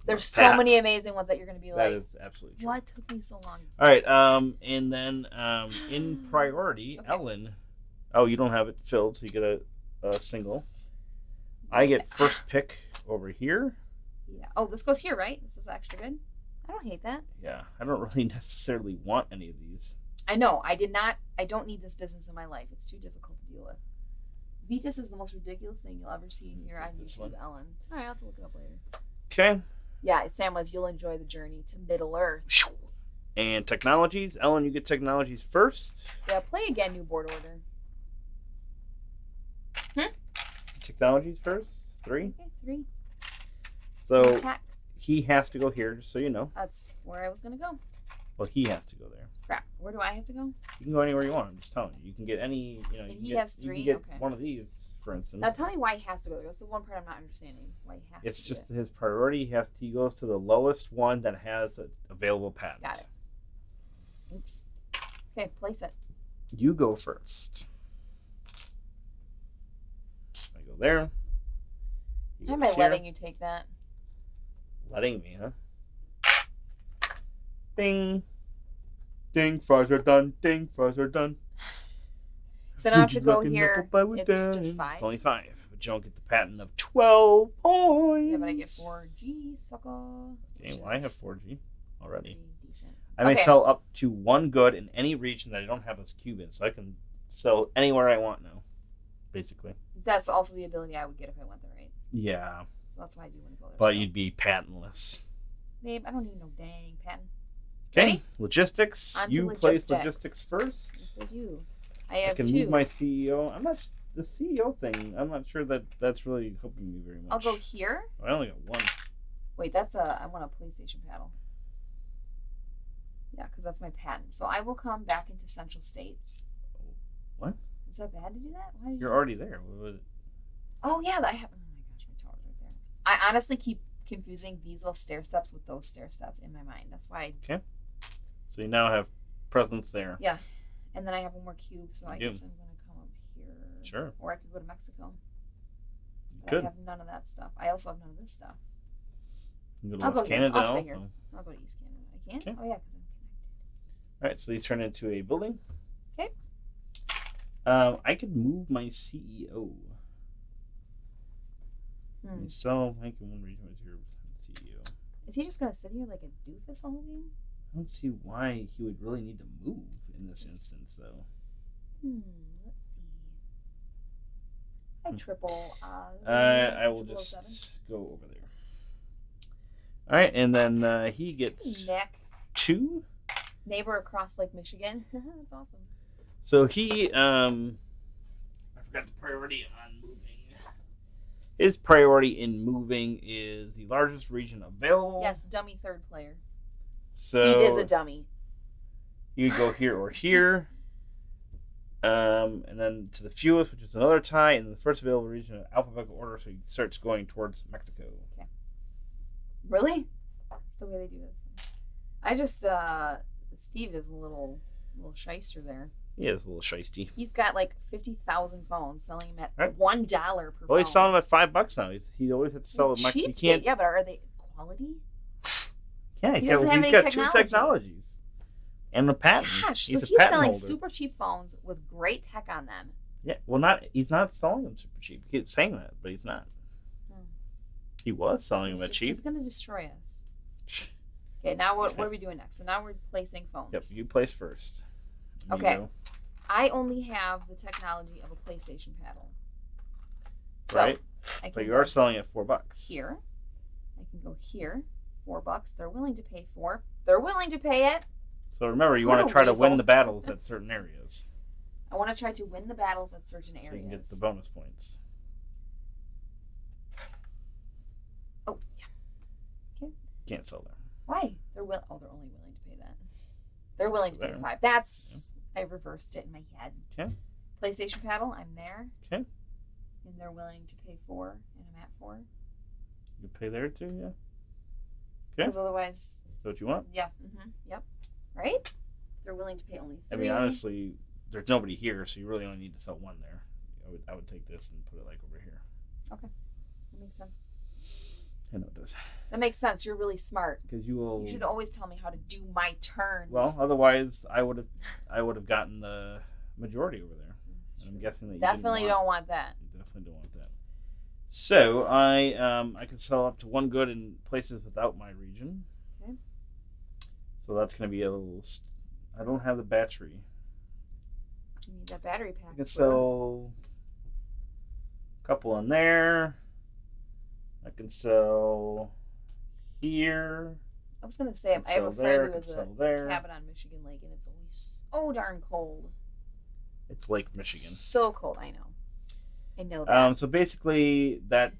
There's so many amazing ones that you're going to be like, that is absolutely true. What took me so long? All right, and then in priority, okay. Ellen. Oh, you don't have it filled, so you get a single. I get first pick over here. Yeah. Oh, this goes here, right? This is extra good. I don't hate that. Yeah, I don't really necessarily want any of these. I know. I don't need this business in my life. It's too difficult to deal with. Vetus is the most ridiculous thing you'll ever see in here. I need to Ellen. All right, I'll have to look it up later. Okay. Yeah, Samwise, you'll enjoy the journey to Middle Earth. And technologies. Ellen, you get technologies first. Yeah, play again, new board order. Technologies first. 3. Okay, 3. So he has to go here, just so you know. That's where I was going to go. Well, he has to go there. Crap. Where do I have to go? You can go anywhere you want. I'm just telling you. You can get any, he has 3? You can get one of these, for instance. Now tell me why he has to go there. That's the one part I'm not understanding. Why he has to It's just his priority. He goes to the lowest one that has an available patent. Got it. Oops. Okay, place it. You go first. I go there. How am I letting you take that? Letting me, huh? Ding. Ding, fries are done. Ding, fries are done. So now I have to go here. It's just 5. It's only 5. But you don't get the patent of 12 points. Yeah, but I get 4G, sucker. Okay, well, I have 4G already. Decent. I may sell up to 1 good in any region that I don't have as cube in. So I can sell anywhere I want now, basically. That's also the ability I would get if I went there, right? Yeah. So that's why I do want to go there. But you'd be patentless. Babe, I don't need no dang patent. Okay, Ready? logistics. You place logistics first. Yes, I do. I have 2. I can move my CEO. I'm not the CEO thing. I'm not sure that's really helping me very much. I'll go here. I only got 1. Wait, I want a PlayStation paddle. Yeah, because that's my patent. So I will come back into Central States. What? Is that bad to do that? You're already there. What was it? Oh yeah, I have. Oh my gosh, my tower's right there. I honestly keep confusing these little stair steps with those stair steps in my mind. That's why. Okay. So you now have presence there. Yeah, and then I have 1 more cube, so I guess I'm gonna come up here. Sure. Or I could go to Mexico. You could. I have none of that stuff. I also have none of this stuff. You go to West Canada I'll stay also. here. I'll go to East Canada. I can't. Okay. Oh yeah, because I'm connected. All right, so these turn into a building. Okay. I could move my CEO. So I can 1 region with your CEO. Is he just gonna sit here like a doofus the whole game? I don't see why he would really need to move in this instance, though. Let's see. I triple. I will just go over there. All right, and then he gets Nick. 2. Neighbor across Lake Michigan. That's awesome. So he, I forgot the priority on moving. His priority in moving is the largest region available. Yes, dummy 3rd player. So Steve is a dummy. You go here or here. And then to the fewest, which is another tie, and the first available region in alphabetical order, so he starts going towards Mexico. Okay. Really? That's the way they do this. I just, Steve is a little shyster there. He is a little shisty. He's got like 50,000 phones, selling him at $1 per phone. Well, he's selling them at $5 now. He always has to sell them. Cheap state, yeah, but are they quality? Yeah, he's got 2 technologies and a patent. Gosh, he's so he's selling holder. super cheap phones with great tech on them. Yeah, well, he's not selling them super cheap. He keeps saying that, but he's not. He was selling them at cheap. He's going to destroy us. Okay, now what are we doing next? So now we're placing phones. Yep, you place first. Okay. I only have the technology of a PlayStation paddle. So right. But you are selling at $4. Here. I can go here. $4. They're willing to pay 4. They're willing to pay it. So remember, you want to try to win the battles at certain areas. I want to try to win the battles at certain areas. So you can get the bonus points. Oh, yeah. Okay. Can't sell there. Why? They're only willing to pay that. They're willing to pay There. $5. That's I reversed it in my head. Okay. PlayStation Paddle, I'm there. Okay. And they're willing to pay $4, and I'm at $4. You pay there too, yeah. Okay. Because otherwise, That's what you want. yeah, yep, right. They're willing to pay only $3. I mean, honestly, there's nobody here, so you really only need to sell one there. I would take this and put it like over here. Okay, that makes sense. I know it does. That makes sense. You're really smart. Because you will. You should always tell me how to do my turns. Well, otherwise, I would have gotten the majority over there. And I'm guessing that you definitely don't want that. You definitely don't want that. So I can sell up to 1 good in places without my region. Okay. So that's going to be a little. I don't have the battery. You need that battery pack. I can sell a couple in there. I can sell here. I was gonna say I have a friend who has a cabin on Michigan Lake, and it's always so darn cold. It's Lake Michigan. So cold, I know. I know that. So basically, that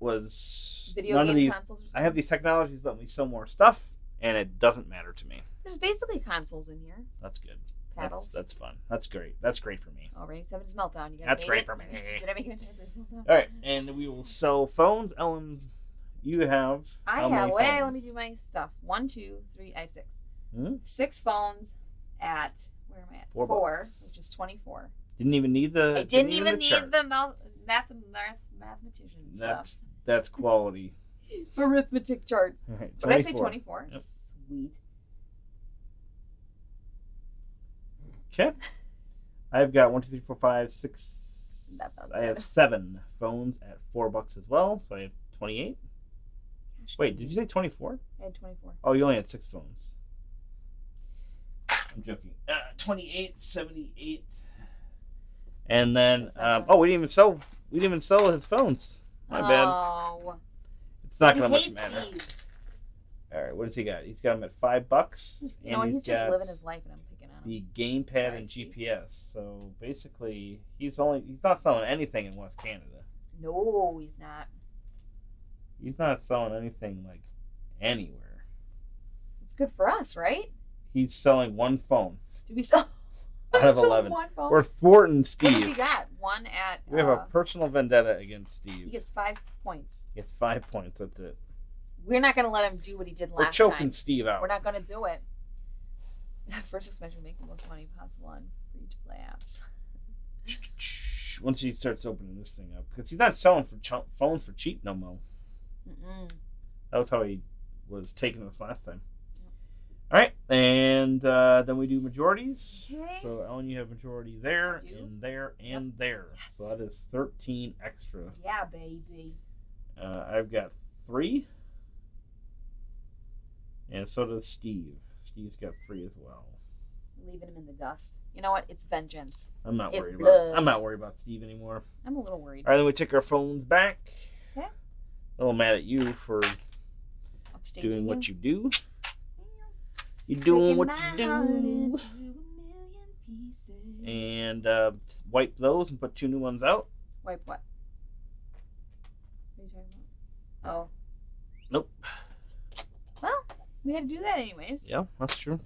was Video none game of these. consoles or something? I have these technologies that let me sell more stuff, and it doesn't matter to me. There's basically consoles in here. That's good. Paddles. That's fun. That's great. That's great for me. Oh, Rainy Seven's Meltdown. You guys That's made great it? for me. Did I make it in time for his Meltdown? All right, and we will sell phones. Ellen, you have. I how have. many Wait, phones? let me do my stuff. 1, 2, 3. I have 6. Hmm? 6 phones at where am I at? $4, 4, which is 24. Didn't even need the. I didn't even the chart. need the mathematician stuff. That's quality. Arithmetic charts. All right, What did I say? 24. Yep. Sweet. Okay. I've got 1, 2, 3, 4, 5, 6. That felt I have good. 7 phones at $4 as well, so I have 28. Gosh, Wait, did you say 24? I had 24. Oh, you only had 6 phones. I'm joking. 28, 78. And then, That's not bad. we didn't even sell his phones. My bad. Oh. It's not I gonna much hate matter. Steve. All right, what does he got? He's got him at $5. You know what? He's just living his life, and I'm picking on him. the gamepad Sorry, and Steve. GPS. So basically, he's not selling anything in West Canada. No, he's not. He's not selling anything like anywhere. It's good for us, right? He's selling 1 phone Do we sell? out of sell 11. one phone? We're thwarting What does he Steve. got? 1 at. We have a personal vendetta against Steve. He gets 5 points. He gets 5 points. That's it. We're not going to let him do what he did We're last choking time. Steve out. We're not going to do it. First expansion, make the most money possible on free-to-play apps. Once he starts opening this thing up, because he's not selling for phones for cheap no more. Mm-mm. That was how he was taking us last time. All right, and then we do majorities. Okay. So Ellen, you have majority there, I do. and there, and there. Yes. So that is 13 extra. Yeah, baby. I've got 3, and so does Steve. Steve's got 3 as well. Leaving him in the dust. You know what? It's vengeance. I'm not It's worried blood. about. I'm not worried about Steve anymore. I'm a little worried. All right, then we take our phones back. Okay. A little mad at you for Upstaging doing what you do. You're Breaking doing what my you heart do. into a million pieces. And wipe those and put 2 new ones out. Wipe what? What are you talking about? Oh. Nope. Well, we had to do that anyways. Yeah, that's true.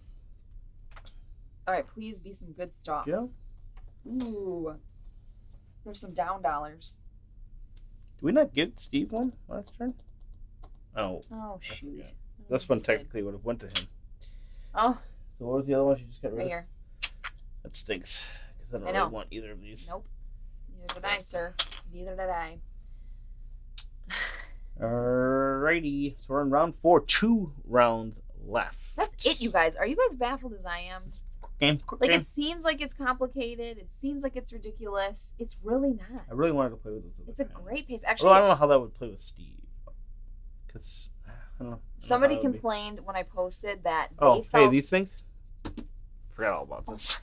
All right, please be some good stuff. Yeah. Ooh. There's some down dollars. Did we not give Steve one last turn? Oh, Oh, I shoot. forgot. Oh, this one we did. technically would have went to him. Oh, So what was the other one you just got rid right of? here. That stinks. Because I don't I really know. want either of these. Nope. Neither did I, sir. Neither did I. Alrighty. So we're in round 4. 2 rounds left. That's it, you guys. Are you guys baffled as I am? Quick Like, game. it seems like it's complicated. It seems like it's ridiculous. It's really not. I really wanted to play with those other It's a pens. great pace. Well, Actually, I don't know how that would play with Steve. Because, I don't know. somebody how that would be. complained when I posted that Oh, they felt... hey, these things? Forgot all about this.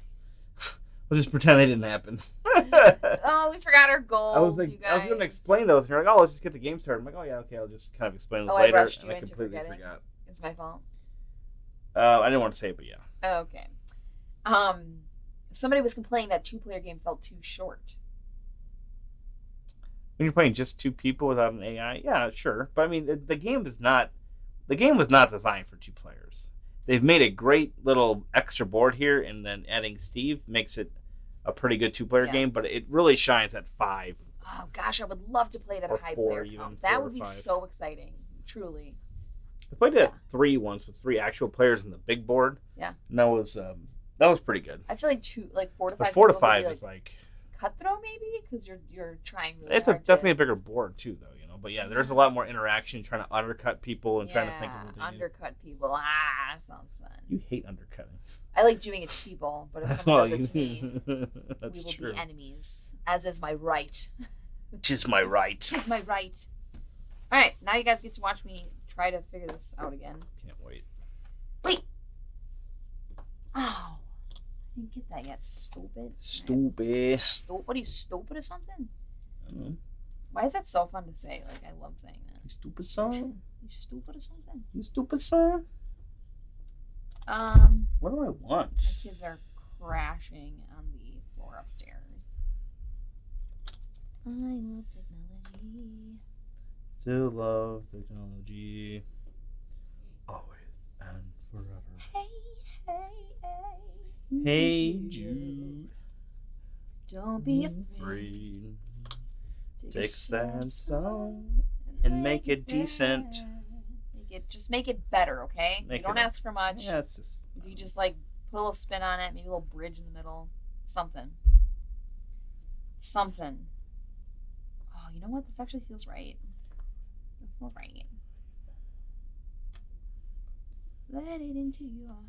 We'll just pretend they didn't happen. Oh, we forgot our goals, I was like, you guys. I was going to explain those. And you're like, oh, let's just get the game started. I'm like, oh, yeah, okay, I'll just kind of explain this Oh, I later. rushed you and I into completely forgetting. forgot. It's my fault. I didn't want to say it, but yeah. Oh, okay. Somebody was complaining that 2-player game felt too short. When you're playing just 2 people without an AI, yeah, sure. But I mean, the game is not the game was not designed for 2 players. They've made a great little extra board here, and then adding Steve makes it a pretty good 2-player game, but it really shines at 5. Oh gosh, I would love to play it at a high player count. That would be so exciting, truly. I played it at 3 once with 3 actual players in the big board. Yeah, and that was pretty good. I feel like 4 to 5. 4 to 5 is like cutthroat, maybe, because you're trying really. It's definitely a bigger board too, though. But yeah, there's a lot more interaction, trying to undercut people and trying to think of what undercut people. Ah, sounds fun. You hate undercutting. I like doing it to people, but if someone does it to me, that's we will be enemies, as is my right. 'Tis my right. 'Tis my right. All right, now you guys get to watch me try to figure this out again. Can't wait. Wait. Oh, I didn't get that yet. Stupid. What are you, stupid or something? I don't know. Why is that so fun to say? Like, I love saying that. You stupid son. You stupid or something? You stupid son. What do I want? My kids are crashing on the floor upstairs. I love technology. Still love technology. Always and forever. Hey, Jude. Don't be afraid. Take a sad song and make it decent. Make it better, okay? You don't ask for much. Yeah, it's just. You just like put a little spin on it, maybe a little bridge in the middle, something. Oh, you know what? This actually feels right. This feels right. Let it into your heart.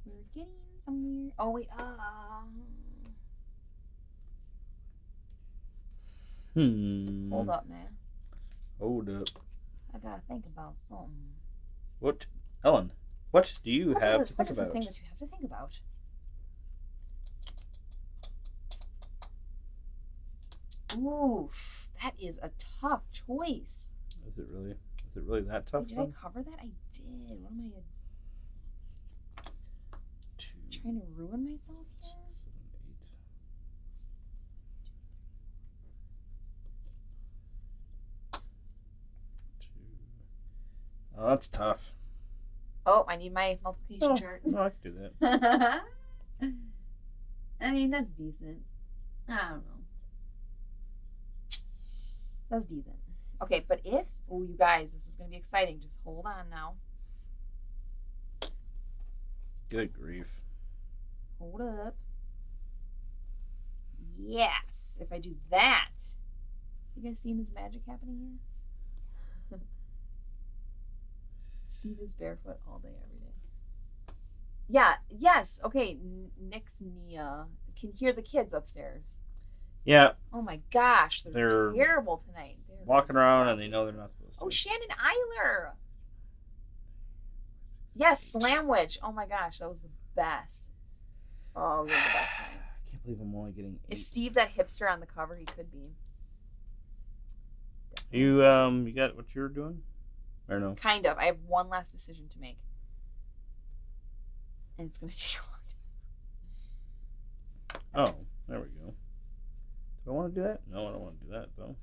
We're getting somewhere. Oh wait, Hold up, man. Hold up. I gotta think about something. What, Ellen? What do you have to think about? What is the thing that you have to think about? Oof, that is a tough choice. Is it really? Is it really that tough? Did I cover that? I did. What am I? Trying to ruin myself here? 6, 7, 8. 2. Oh, that's tough. Oh, I need my multiplication chart. No, I can do that. I mean, that's decent. I don't know. That's decent. Okay, but if... Oh, you guys, this is going to be exciting. Just hold on now. Good grief. Hold up. Yes. If I do that... You guys seen this magic happening here? See this barefoot all day, every day. Yeah, yes. Okay, Nick's Nia can hear the kids upstairs. Yeah. Oh my gosh, they're terrible tonight. They're walking around and they know they're not supposed to. Oh, Shannon Eiler. Yes, Slamwich. Oh my gosh, that was the best. Oh, we had the best times. I can't believe I'm only getting 8. Is Steve that hipster on the cover? He could be. You got what you're doing? Or no? Kind of. I have one last decision to make. And it's going to take a long time. Oh, there we go. Do I want to do that? No, I don't want to do that, though.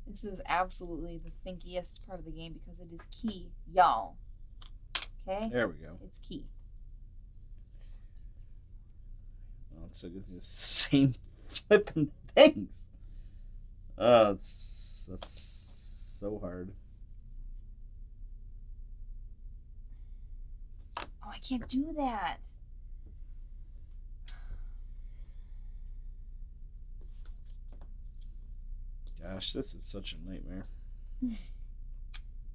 This is absolutely the thinkiest part of the game because it is key, y'all. Okay? There we go. It's key. Oh, it's the same flipping things. Oh, that's so hard. Oh, I can't do that. Gosh, this is such a nightmare. Do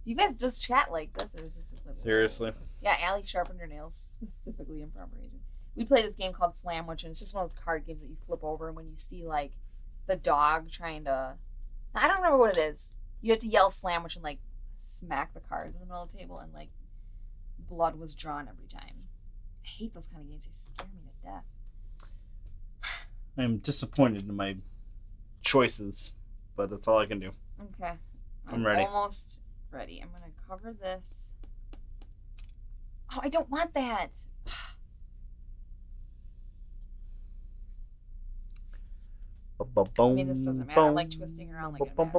you guys just chat like this, or is this just like... Seriously? Yeah, Allie sharpened her nails, specifically in preparation. We play this game called Slamwich, and it's just one of those card games that you flip over, and when you see, like, the dog trying to... I don't remember what it is. You have to yell Slamwich and, like, smack the cards in the middle of the table, and, like, blood was drawn every time. I hate those kind of games. They scare me to death. I'm disappointed in my choices, but that's all I can do. Okay. I'm ready. Ready. I'm gonna cover this. Oh, I don't want that. I mean, this doesn't matter. I'm like twisting around like it matters.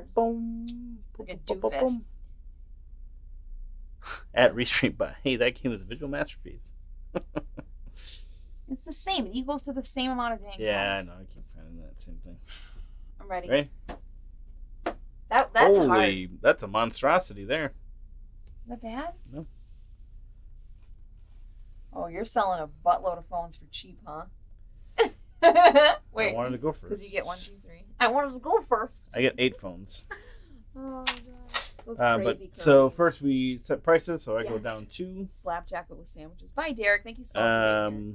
Like a doofus. At Restream, but hey, that game is a visual masterpiece. It's the same. It equals to the same amount of dang Yeah, I know. I keep finding that same thing. I'm ready. Ready? That's hard. That's a monstrosity there. Is that bad? No. Oh, you're selling a buttload of phones for cheap, huh? Wait. I wanted to go first. Because you get 1, 2, 3. I wanted to go first. I get 8 phones. Oh, God. Those crazy so first we set prices, so I go down 2. Slap jacket with sandwiches. Bye, Derek. Thank you so much.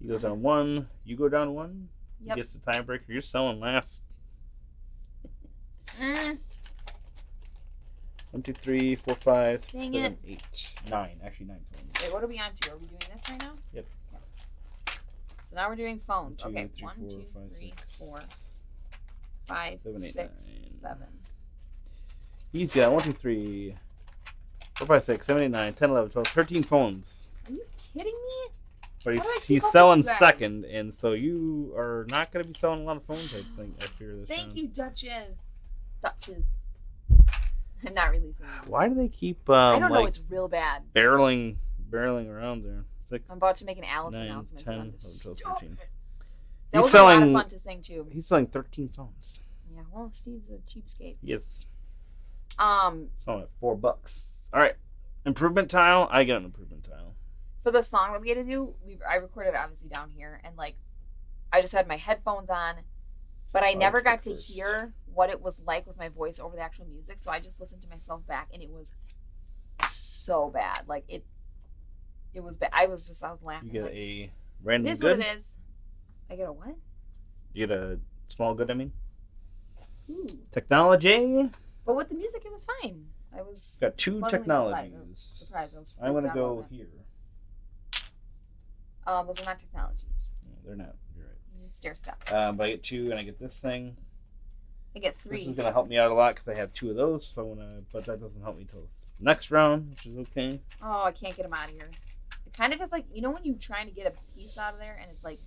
He goes down 1. You go down 1. Yep. He gets the tiebreaker. You're selling last. 1, 2, 3, 4, 5, 6, 7, 8, 9. Actually, 9 phones. Wait, what are we on to? Are we doing this right now? Yep. Okay. So now we're doing phones. 1, 2, okay. 3, 1, 4, 2, 5, 3, 6, 4, 5, 7, 8, 6, 9. 7. He's got 1, 2, 3, 4, 5, 6, 7, 8, 9, 10, 11, 12, 13 phones. Are you kidding me? But How do I keep he's up selling with you guys? second, and so you are not going to be selling a lot of phones, I think. I fear this Thank round. you, Duchess. Duchess. I'm not releasing it. Why do they keep I don't know. It's real bad. barreling around there? 6, I'm about to make an Alice 9, announcement. 10, I'm 11, just 12, stop 13. it. That He's was a lot of selling- fun to sing too. He's selling 13 phones. Yeah, well, Steve's a cheapskate. Yes. Um, Selling at $4. All right. Improvement tile. I get an improvement tile. for the song that we had to do, I recorded it obviously down here, and like, I just had my headphones on, but I never got to hear what it was like with my voice over the actual music, so I just listened to myself back, and it was so bad. Like it was bad. I was laughing. You get like, a random it is good. what it is. I get a what? You get a small good, I mean. Ooh. Technology. But with the music, it was fine. I was Got 2 pleasantly technologies. surprised. I was I'm going to freaked out go about here. that. Those are not technologies. No, they're not. You're right. You need stair step. But I get 2, and I get this thing. I get 3. This is going to help me out a lot because I have 2 of those. So but that doesn't help me till next round, which is okay. Oh, I can't get them out of here. It kind of is like, you know when you're trying to get a piece out of there and it's like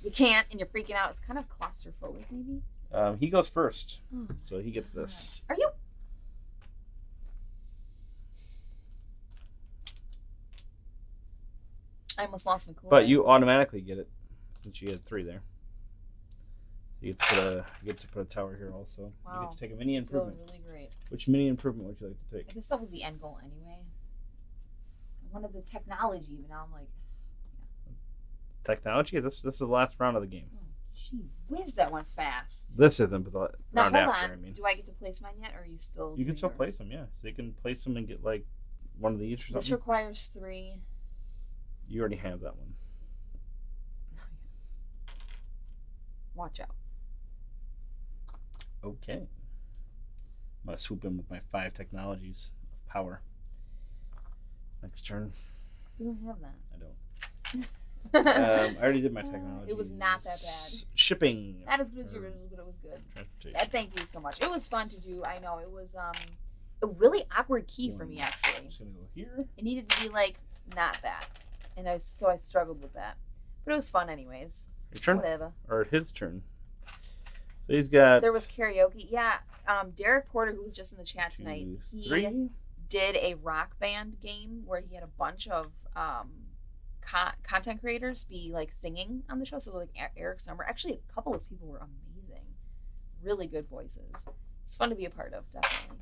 you can't and you're freaking out. It's kind of claustrophobic, maybe. He goes first, Oh, so he gets this. gosh. Are you? I almost lost my cool. But you automatically get it since you had 3 there. You get to put a tower here also. Wow. You get to take a mini I feel improvement. really great. Which mini improvement would you like to I take? guess that was the end goal anyway. I wanted the technology, but now I'm like, Technology? This is the last round of the game. oh, gee whiz, that went fast. This isn't, but the Now round hold after, on. I mean. Do I get to place mine yet, or are you still? You can doing still yours? place them, yeah. So you can place them and get like one of these or This something. requires 3. You already have that one. Watch out. Okay. I'm going to swoop in with my 5 technologies of power. Next turn. You don't have that. I don't. I already did my technology. It was not that bad. Shipping. Not as good as the original, but it was good. Transportation. Thank you so much. It was fun to do. I know it was a really awkward key for me I'm actually. just going to go here. It needed to be like not that, and I struggled with that, but it was fun anyways. Your turn? Whatever. Or his turn. So he's got There was karaoke. Yeah, Derek Porter, who was just in the chat tonight, 2, he 3. did a rock band game where he had a bunch of content creators be like singing on the show. So like Eric Summer, actually a couple of those people were amazing, really good voices. It's fun to be a part of, definitely.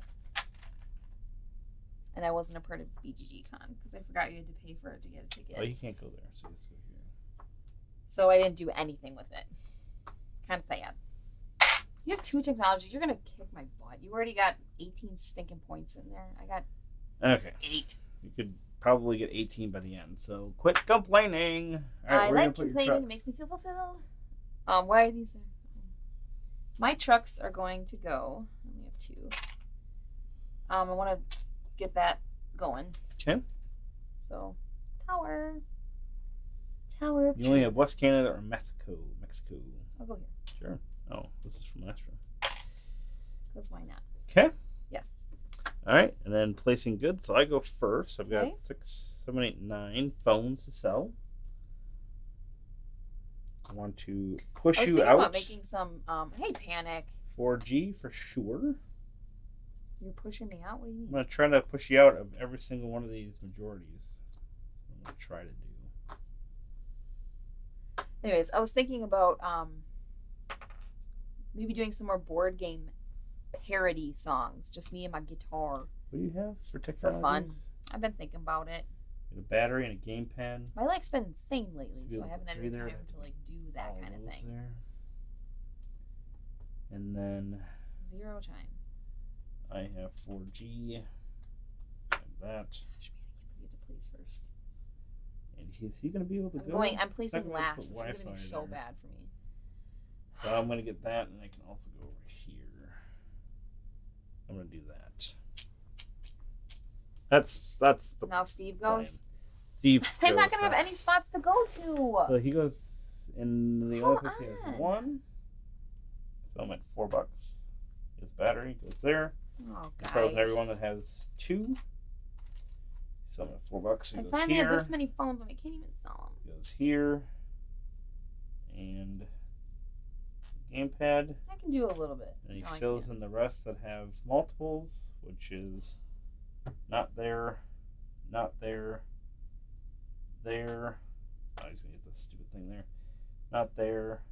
And I wasn't a part of BGG Con because I forgot you had to pay for it to get a ticket. Oh, you can't go there. So you just go here. So I didn't do anything with it. Kind of sad. You have 2 technologies. You're gonna kick my butt. You already got 18 stinking points in there. I got Okay. 8. You could probably get 18 by the end. So quit complaining. All right, I we're gonna like put your complaining. It trucks. makes me feel fulfilled. Why are these there? My trucks are going to go. I only have 2. I want to get that going. Okay. So, tower. Tower of You only Truth. have West Canada or Mexico. Mexico. I'll go here. Sure. Oh, this is from last round. Because why not? Okay. Yes. All right, and then placing goods. So I go first. I've got Okay. 6, 7, 8, 9 phones to sell. I want to push I was you thinking out. about making some. Hey, Panic. 4G for sure. You're pushing me out. What do you I'm mean? gonna try to push you out of every single one of these majorities. I'm gonna try to do. Anyways, I was thinking about maybe doing some more board game parody songs. Just me and my guitar What do you have for for technology? fun. I've been thinking about it. A battery and a gamepad. My life's been insane lately, You so have I haven't had three any there. time to like do that All kind of those thing. there. And then 0 time. I have 4G. And that. Gosh, man, I can't believe you have to place first. And is he gonna be able to I'm go? I'm placing Not gonna last. put This is gonna Wi-Fi be so there. bad for me. So I'm gonna get that, and I can also go over here. I'm gonna do that. That's the Now Steve plan. goes. Steve. I'm not goes gonna have any spots to go to. So he goes in the Come office. He has on. 1. So I'm at $4. His battery goes there. Oh, Sells guys. everyone that has 2. So I'm at $4. He I goes finally here. have this many phones and I can't even sell them. Goes here. And gamepad. I can do a little bit. And he No, I fills can't. in the rest that have multiples, which is not there, not there, there. Oh, he's gonna get this stupid thing there. Not there,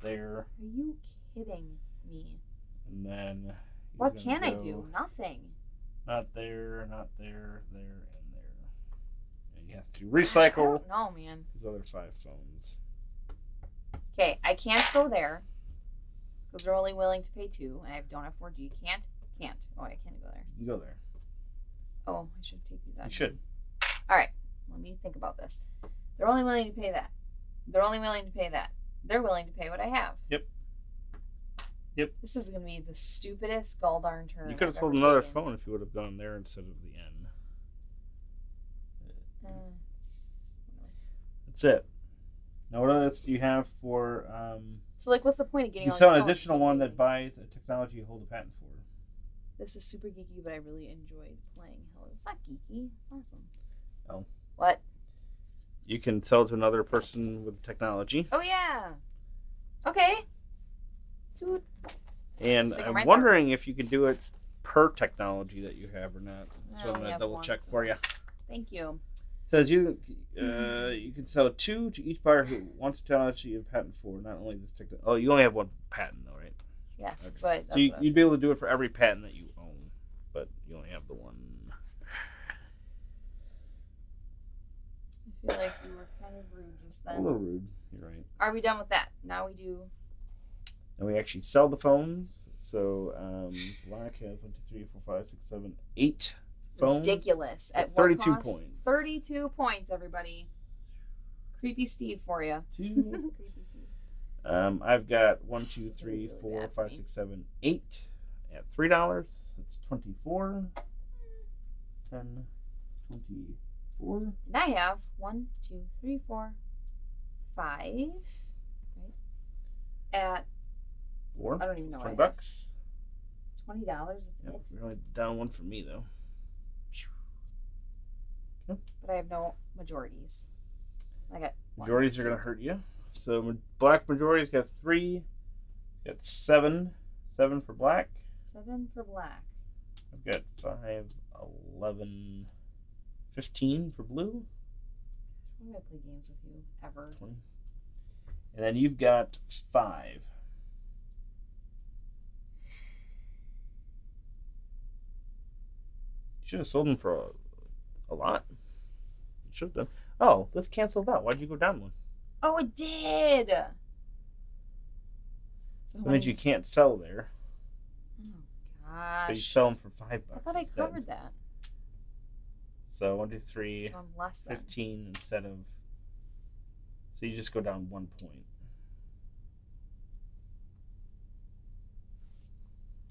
there, Are you kidding me? and then he's What gonna can I go do? Nothing. Not there, not there, there, and there. And he has to Gosh, I recycle don't know, man. his other 5 phones. Okay, I can't go there because they're only willing to pay 2, and I don't have 4G. Can't. Oh, I can't go there. You can go there. Oh, I should take these out. You should. All right, let me think about this. They're only willing to pay that. They're only willing to pay that. They're willing to pay what I have. Yep. Yep. This is going to be the stupidest gall darn turn. You could have I've sold ever another taken. phone if you would have gone there instead of the N. That's it. Now, what else do you have for? So, like, what's the point of getting You all sell these an phones additional if you one can't that take buys a technology you hold a patent for. it? This is super geeky, but I really enjoyed playing. Hell, it's not geeky. It's awesome. Oh. What? You can sell to another person with technology. Oh, yeah. Okay. Dude. And Stick 'em I'm right wondering if you can do it per technology that you have or not. I So I'm only going to have double one, check so- for you. Thank you. Says you can sell 2 to each buyer who wants technology you have patent for. Not only this technology. Oh, you only have 1 patent though, right? Yes, Okay. that's what. That's So you, what I was you'd be able to do it for every patent that you own, but you only have the 1. I feel like you were kind of rude just A then. little rude. You're right. Are we done with that? Now we do. And we actually sell the phones. So Black has 1, 2, 3, 4, 5, 6, 7, 8 phones. Ridiculous. At With what 32 cost? points. 32 points, everybody. Creepy Steve for you. 2. Creepy Steve. I've got 1, 2, This is 3, really, really 4, bad for 5, me. 6, 7, 8 at $3. That's 24. 10, 24. And I have 1, 2, 3, 4, 5. Right? At 4. I don't even know what I have. $20. $20. That's Yep, it. you're only down 1 for me though. But I have no majorities. I got one, Majorities are two. going to hurt you. So Black majorities got 3. Got 7. 7 for Black. 7 for Black. I've got 5, 11, 15 for Blue. Why do I play games with you ever? 20. And then you've got 5. You should have sold them for a lot. You should have done. Oh, this canceled out. Why'd you go down 1? Oh, it did. So That means you can't sell there. Oh But you gosh. sell them for $5. I thought I instead. covered that. So 1, 2, 3, So I'm less than. 15 instead of. So you just go down 1 point.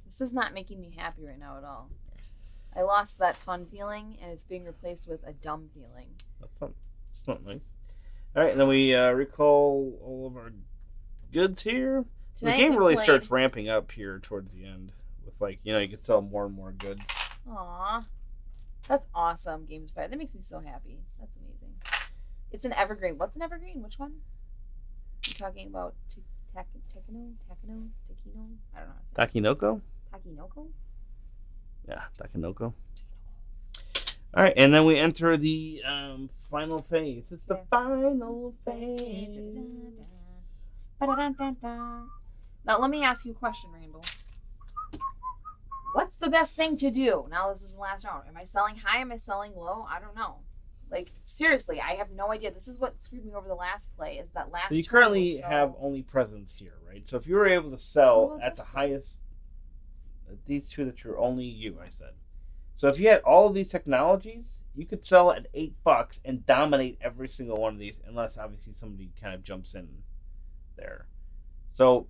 This is not making me happy right now at all. I lost that fun feeling, and it's being replaced with a dumb feeling. It's not nice. All right, and then we recall all of our goods here. Tonight the game we really played- starts ramping up here towards the end with you can sell more and more goods. Aw. That's awesome, Games That makes me so happy. That's amazing. It's an evergreen. What's an evergreen? Which one? You talking about Takino? I don't know how to say it. Takinoko? Takinoko? Yeah, Takinoko. All right, and then we enter the final phase. It's the final phase. Now, let me ask you a question, Randall. What's the best thing to do? Now, this is the last round. Am I selling high? Am I selling low? I don't know. Like, seriously, I have no idea. This is what screwed me over the last play, is that last So you turn currently was so... have only presents here, right? So if you were able to sell at the highest, these two that you're only you, I said. So if you had all of these technologies, you could sell at $8 and dominate every single one of these, unless obviously somebody kind of jumps in there. So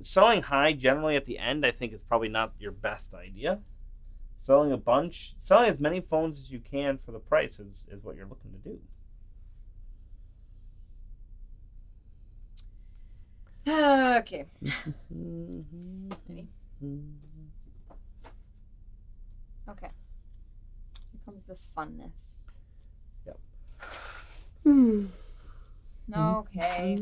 selling high generally at the end, I think is probably not your best idea. Selling as many phones as you can for the price is what you're looking to do. Okay. Ready? Okay. Here comes this funness. Yep. Okay.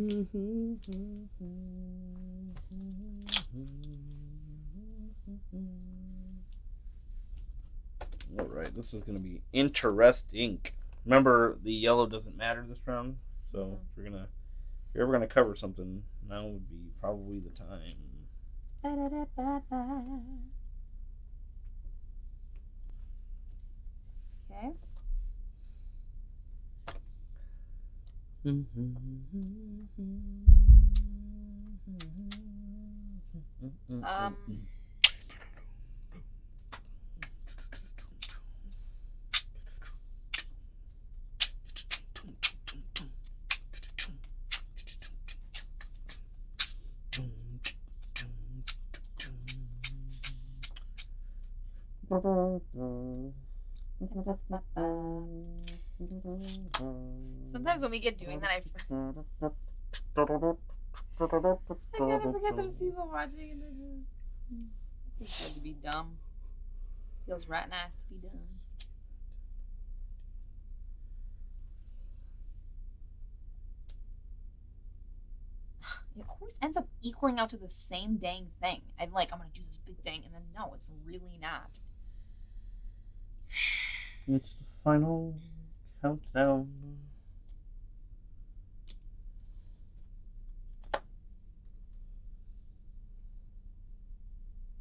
All right, this is going to be interesting. Remember, the yellow doesn't matter this round, so if you're ever gonna cover something, now would be probably the time. Okay. Sometimes when we get doing that, I kind of forget there's people watching, and it just feels good to be dumb. Feels right nice to be dumb. It always ends up equaling out to the same dang thing. I'm like, I'm gonna do this big thing, and then no, it's really not. It's the final countdown.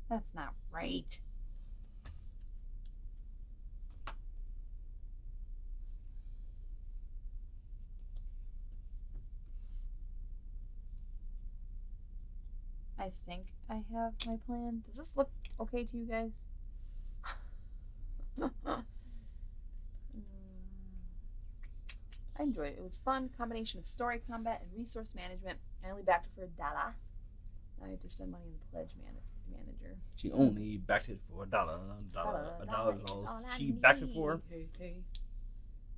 That's not right. I think I have my plan. Does this look okay to you guys? I enjoyed it. It was fun. Combination of story combat and resource management. I only backed it for $1. Now I have to spend money on the pledge manager. She only backed it for $1. $1 is all she backed it for. Hey.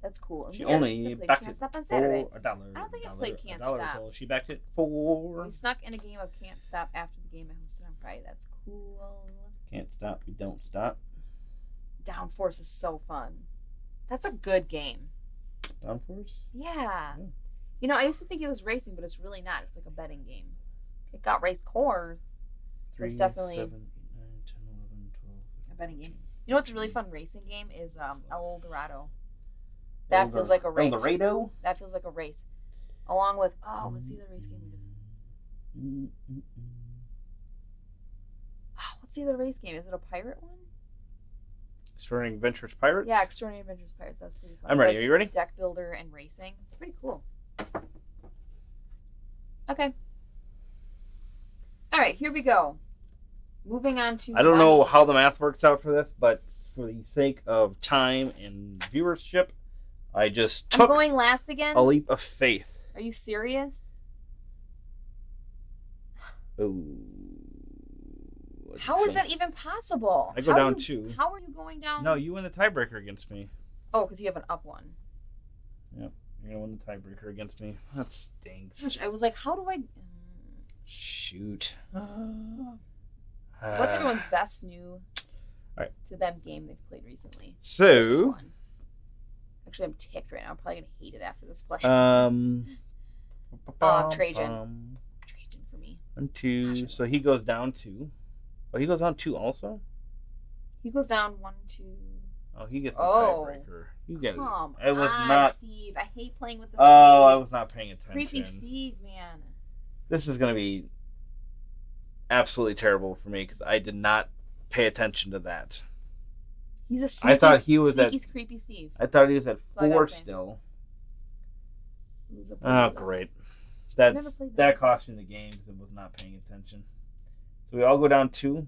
That's cool. She only backed it Stop on for Saturday. $1. I don't think I played Can't $1 Stop. is all she backed it for. We snuck in a game of Can't Stop after the game I hosted on Friday. That's cool. Can't stop, you don't stop. Downforce is so fun. That's a good game. Downforce? Yeah. You know, I used to think it was racing, but it's really not. It's like a betting game. It got race cores. It's definitely 7, 8, 9, 10, 11, 12. a betting game. You know what's a really fun racing game is El Dorado. That feels like a race. El Dorado? That feels like a race. Along with, what's the other race game we just... What's the other race game? Is it a pirate one? Extraordinary Adventures Pirates? Yeah, Extraordinary Adventures Pirates. That's pretty fun. I'm ready. Are you ready? Deck builder and racing. It's pretty cool. Okay. All right, here we go. Moving on to... I don't know how the math works out for this, but for the sake of time and viewership, I just took I'm going last again? a leap of faith. Are you serious? Ooh. How is that even possible? I go down 2. How are you going down? No, you win the tiebreaker against me. Oh, because you have an up one. Yep. You're going to win the tiebreaker against me. That stinks. Gosh, I was like, how do I... Shoot. What's everyone's best new... Alright. to them game they've played recently. This So, one. Actually, I'm ticked right now. I'm probably gonna hate it after this play. Trajan. Trajan for me. 1, 2. Gosh, So he goes down 2. Oh, he goes down 2 also. He goes down 1, 2. Oh, he gets the Oh, tiebreaker. You get it. Come It was on, not. Steve. I hate playing with the Oh, I Steve. was not paying attention. Creepy Steve, man. This is gonna be absolutely terrible for me because I did not pay attention to that. He's a sneaky, I thought he was sneaky, creepy Steve. I thought he was at all I gotta 4 say. still. Who's a Oh, bulldog. great. never That played that. cost me the game because I was not paying attention. So we all go down 2.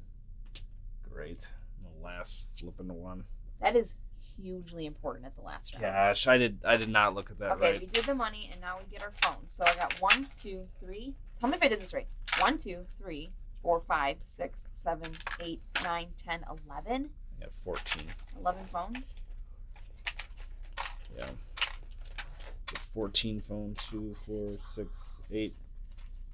Great. The last flipping one. That is hugely important at the last round. Gosh, I did not look at that Okay, right. we did the money, and now we get our phones. So I got 1, 2, 3. Tell me if I did this right. 1, 2, 3, 4, 5, 6, 7, 8, 9, 10, 11. I got 14. 11 phones. Yeah. 14 phones. 2, 4, 6, 8,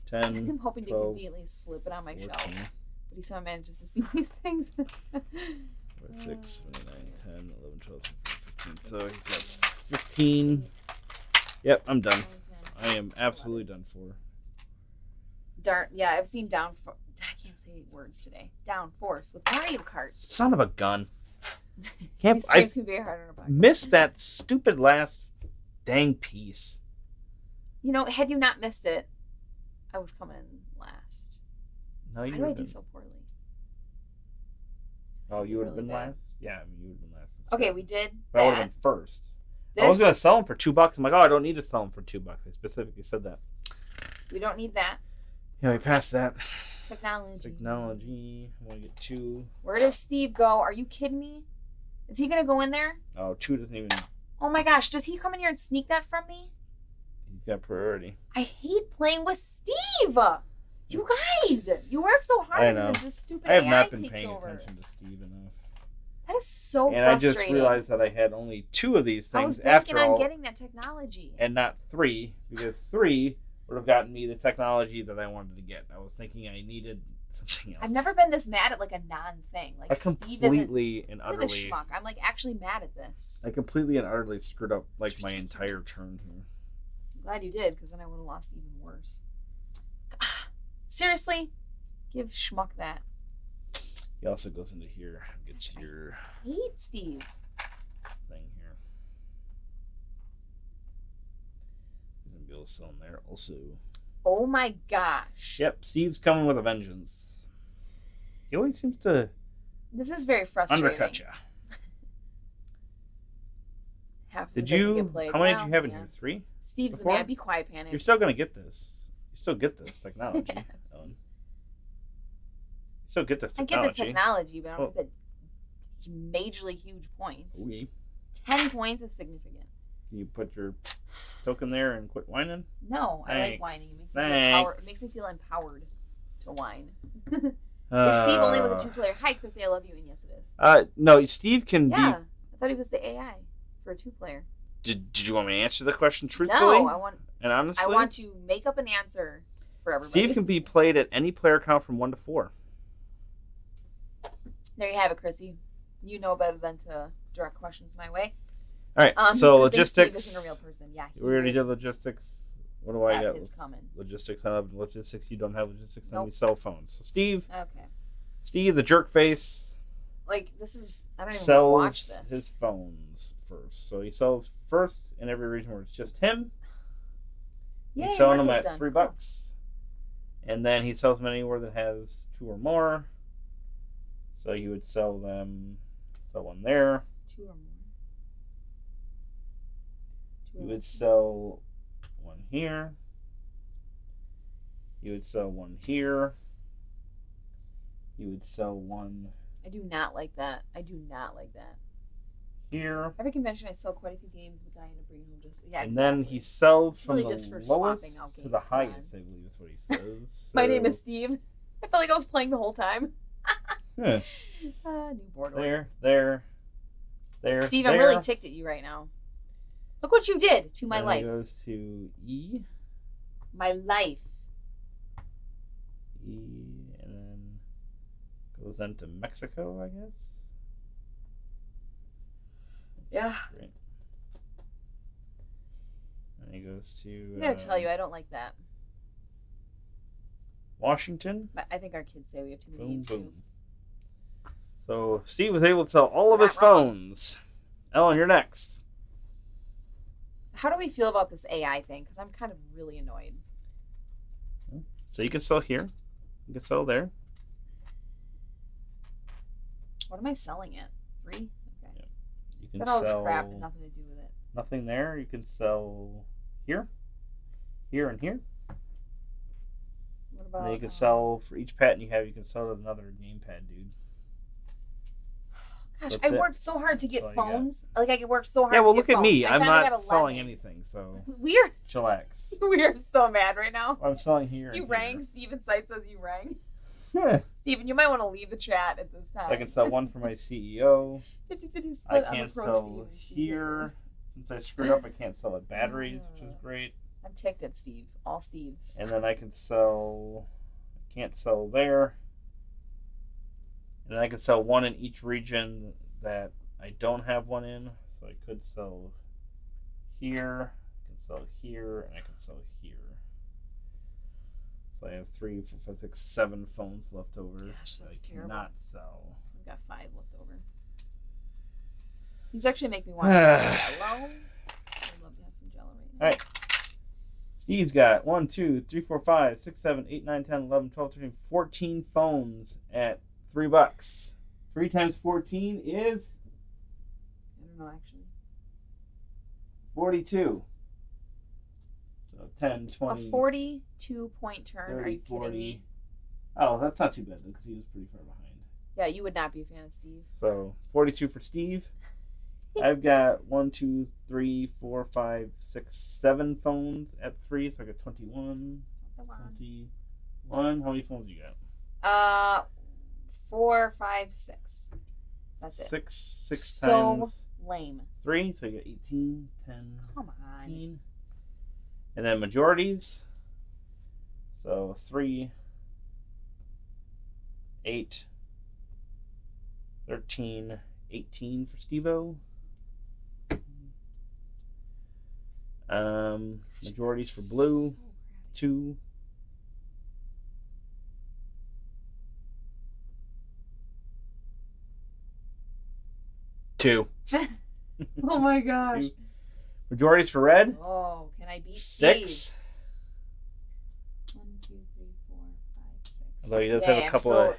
10. I'm hoping to 12, conveniently slip it on my 14, shelf. But he somehow manages to see these things. 6, 7, 8, 9, 10, 11, 12, 13, 15. So he's got 15. Yep, I'm done. 9, 10, I am absolutely done for. Darn, yeah, I've seen I can't say words today. Down Force with Mario Kart. Son of a gun. Can't These I streams can be very hard on a podcast. missed that stupid last dang piece. You know, had you not missed it, I was coming in last. No, Why you do I would have do been. so poorly? Oh, you would have really been bad? last? Yeah, I mean, you would have been last. Okay, we did But I would that. have been first. This, I was going to sell them for $2. I'm like, oh, I don't need to sell them for $2. I specifically said that. we don't need that. Yeah, we passed that. Technology. Technology. I want to get 2. Where does Steve go? Are you kidding me? Is he gonna go in there? Oh, 2 doesn't even. Oh my gosh, does he come in here and sneak that from me? He's got priority. I hate playing with Steve. You guys, you work so hard I and know. then this stupid I have AI not been takes paying over. attention to Steve enough. That is so And I frustrating. just realized that I had only 2 of these I was things banking after on all, getting that technology. and not 3, because 3 would have gotten me the technology that I wanted to get. I was thinking I needed something else. I've never been this mad at like a non-thing. Like I Steve isn't. completely and Look at this utterly, schmuck. I'm like actually mad at this. I completely and utterly screwed up like It's my entire ridiculous. turn here. I'm glad you did, because then I would have lost even worse. Seriously, give schmuck that. He also goes into here, gets your Hate Steve. thing here. He's gonna be able to sell him there also. Oh my gosh. Yep, Steve's coming with a vengeance. He always seems to This is very frustrating. undercut you. Half of it Did doesn't you? get played. How many Well, did you have in yeah. here? 3? Steve's Before? the man. Be quiet, Panic. You're still gonna get this. You still get this technology. Yes. Ellen. You still get this I technology. get the technology, but I don't Oh. get the majorly huge points. Oui. 10 points is significant. Can you put your token there and quit whining? No, I like Thanks. whining. It makes Thanks. me feel empowered to whine. Is Steve only with a 2-player? Hi, Chrissy, I love you, and yes, it is. No, Steve can Yeah, I thought he was the AI for a 2-player. Did you want me to answer the question truthfully? No, And honestly, I want to make up an answer for everybody. Steve can be played at any player count from 1 to 4. There you have it, Chrissy. You know better than to direct questions my way. All right. You So could think Steve logistics. isn't a real person. Yeah, he We already would did logistics. What do I have got? his coming. Logistics. I have logistics. You don't have logistics. Then we Nope. sell phones. So Steve, Okay. the jerk face, Like this is. I don't even want to sells watch this. his phones first. So he sells first in every region where it's just him. Yay, He's selling them work at is done. $3, and then he sells them anywhere that has 2 or more. So you would sell one there. Cool. 2 or more. 2 You or would less. sell one here. You would sell one here. You would sell one I do not like that. I do not like that. here. Every convention, I sell quite a few games, but then I end up bringing home just And then he sells It's from really the just for lowest swapping out to games, the come on. highest, I believe is what he says. My name So, is Steve. I felt like I was playing the whole time. yeah, New board order. there. Steve, there. I'm really ticked at you right now. Look what you did to my Then life. It goes to E. My life. E, and then goes into Mexico, I guess. Yeah. Great. And he goes to. I gotta tell you, I don't like that. Washington. But I think our kids say we have too many Boom, names too. boom. So Steve was able to sell all of We're his not wrong. phones. Ellen, you're next. How do we feel about this AI thing? Because I'm kind of really annoyed. So you can sell here. You can sell there. What am I selling at? 3? Okay. Yeah. You can Got all this sell crap and nothing to do with it. nothing there. You can sell here, here, and here. What And about? then you can sell for each patent you have. You can sell another gamepad, dude. Gosh, That's I it. worked so hard to get That's all you got. phones. Like I worked so hard. Yeah, well, to look get at me. phones. I I'm finally got not selling 11. anything, so We're chillax. we are so mad right now. I'm selling here. You and rang. Steven's site says you rang. here. Steven, you might want to leave the chat at this time. I can sell one for my CEO. 50-50 I split on the can't pro sell Steve. and Steve here. Davis. Since I screwed up, I can't sell at batteries, which is great. I'm ticked at Steve. All Steves. And then I can sell. I can't sell there. And I can sell one in each region that I don't have one in. So I could sell here. I can sell here, and I can sell here. So I have 3, 4, 5, 6, 7 phones left over. Gosh, that that's I terrible. cannot sell. We've got 5 left over. These actually make me want some Jello. I'd love to have some Jello right now. All right. Steve's got 1, 2, 3, 4, 5, 6, 7, 8, 9, 10, 11, 12, 13, 14 phones at $3. 3 times 14 is I don't know actually. 42. So 10, A 20, 42-point turn. 30, Are you 40. kidding me? Oh, that's not too bad though, because he was pretty far behind. Yeah, you would not be a fan of Steve. So 42 for Steve. I've got 1, 2, 3, 4, 5, 6, 7 phones at 3, so I got 21. Come on. 21. How many phones you got? 4, 5, 6. That's it. 6 So times lame. 3, so you got 18, 10, Come on. 15. And then majorities. So 3, 8, 13, 18 for Steve-O. Majorities for blue. So 2. Two. oh my gosh. 2. Majorities for red. Oh, can I beat 6. Steve? 1, 2, 3, 4, 5, 6. Although he does Yay, have a I'm couple still- of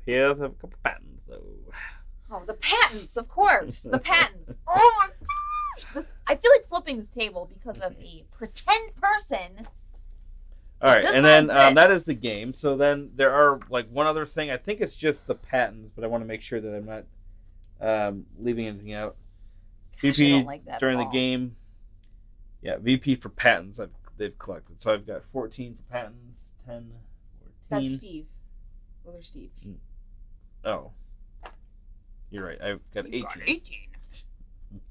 he does have a couple patents though. Oh, the patents, of course. The patents. Oh my gosh. I feel like flipping this table because of a pretend person. All right, Does and not then that is exist. the game. So then there are like one other thing. I think it's just the patents, but I want to make sure that I'm not leaving anything out. Gosh, I VP don't like that during at the all. game. Yeah, VP for patents they've collected. So I've got 14 for patents, 10, 14. That's Steve. Well, they're Steve's. Oh. You're right. I've got 18. You got 18.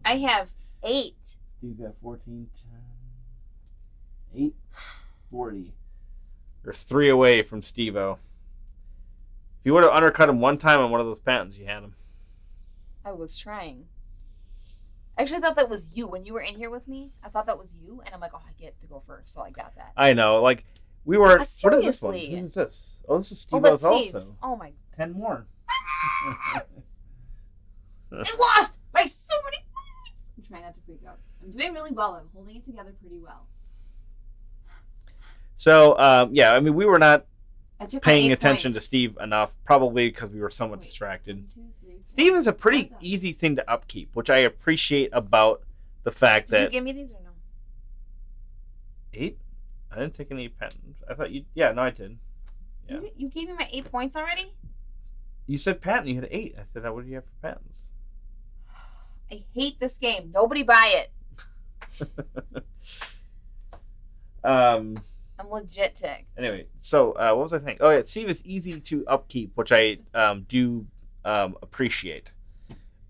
I have 8. Steve's got 14, 10, 8, 40. You're 3 away from Steve-O. If you would have undercut him one time on one of those patents, you had him. I was trying. I actually thought that was you when you were in here with me. I thought that was you, and I'm like, oh, I get to go first, so I got that. I know. Like, we were... What is this one? Seriously. Who is this? Oh, this is Oh, that's Steve-O's Steve's. also. Oh my! 10 more. I lost by so many points. I'm trying not to freak out. I'm doing really well. I'm holding it together pretty well. So, yeah, I mean, we were not I took my paying 8 attention to points. Steve enough, probably because we were somewhat Wait, distracted. 1, 2, 3, 4, Steve is a pretty 5. easy thing to upkeep, which I appreciate about the fact Did you that... give me these or no? 8? I didn't take any patents. I thought you... Yeah, no, I did. Yeah. You gave me my 8 points already? You said patent. You had 8. I said, what do you have for patents? I hate this game. Nobody buy it. I'm legit ticked. Anyway, so what was I saying? Oh yeah, Steve is easy to upkeep, which I do appreciate.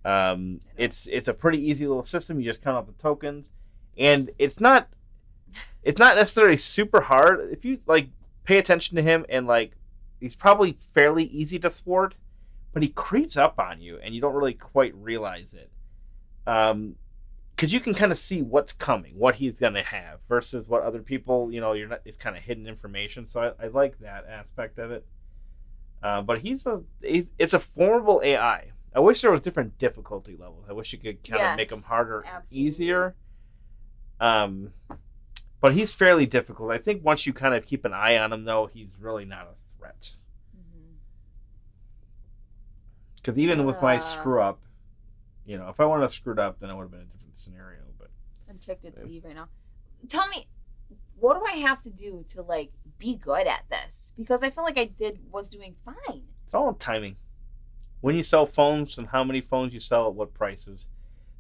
It's a pretty easy little system. You just count up the tokens, and it's not necessarily super hard if you like pay attention to him, and like he's probably fairly easy to thwart, but he creeps up on you, and you don't really quite realize it. because you can kind of see what's coming, what he's gonna have, versus what other people, you're not. It's kind of hidden information. So I like that aspect of it. But it's a formidable AI. I wish there was different difficulty levels. I wish you could kind of make them harder, or easier. But he's fairly difficult. I think once you kind of keep an eye on him, though, he's really not a threat. Because even with my screw up, if I wanted to screw it up, then it would have been a different scenario. But I'm ticked at Steve right now. Tell me, what do I have to do to like be good at this? Because I feel like I was doing fine. It's all timing. When you sell phones and how many phones you sell at what prices.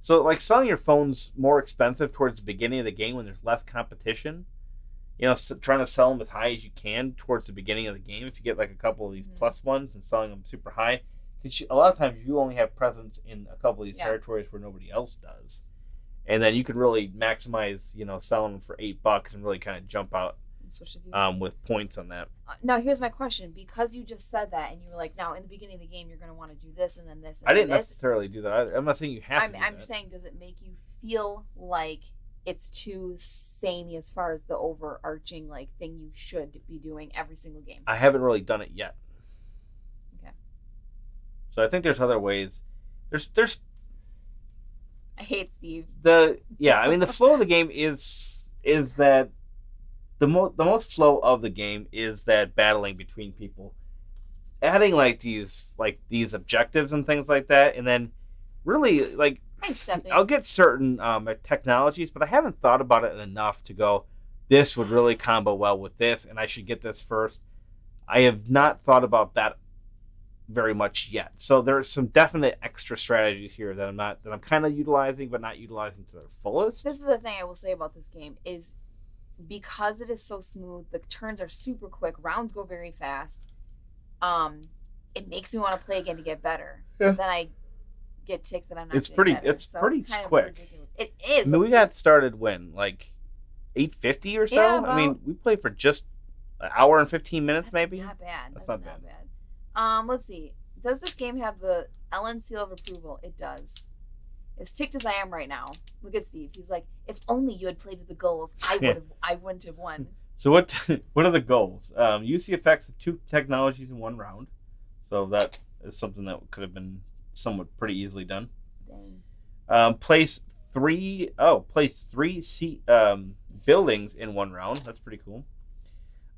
So like selling your phones more expensive towards the beginning of the game when there's less competition. Trying to sell them as high as you can towards the beginning of the game. If you get like a couple of these plus ones and selling them super high, because a lot of times you only have presence in a couple of these territories where nobody else does. And then you can really maximize, selling them for $8 and really kind of jump out with points on that. Now, here's my question. Because you just said that and you were like, now in the beginning of the game, you're going to want to do this and then this and I didn't necessarily do that. I'm not saying you have to. I'm saying, does it make you feel like it's too samey as far as the overarching like thing you should be doing every single game? I haven't really done it yet. Okay. So I think there's other ways. There's I hate Steve. The flow of the game is that the most flow of the game is that battling between people, adding these objectives and things like that, and then really like thanks, Stephanie. I'll get certain technologies, but I haven't thought about it enough to go, this would really combo well with this, and I should get this first. I have not thought about that very much yet. So there's some definite extra strategies here that I'm kind of utilizing, but not utilizing to their fullest. This is the thing I will say about this game is because it is so smooth, the turns are super quick, rounds go very fast. It makes me want to play again to get better. Yeah. Then I get ticked that I'm not. It's pretty. Better. It's pretty quick. It is. I mean, we got started when 8:50 or so. Yeah, I mean, we played for just an hour and 15 minutes, that's maybe. Not bad. That's not bad. Let's see. Does this game have the Ellen seal of approval? It does. As ticked as I am right now, look at Steve. He's like, if only you had played with the goals, I wouldn't have won. So what are the goals? Use the effects of 2 technologies in 1 round. So that is something that could have been somewhat pretty easily done. Dang. Place 3 buildings in 1 round. That's pretty cool.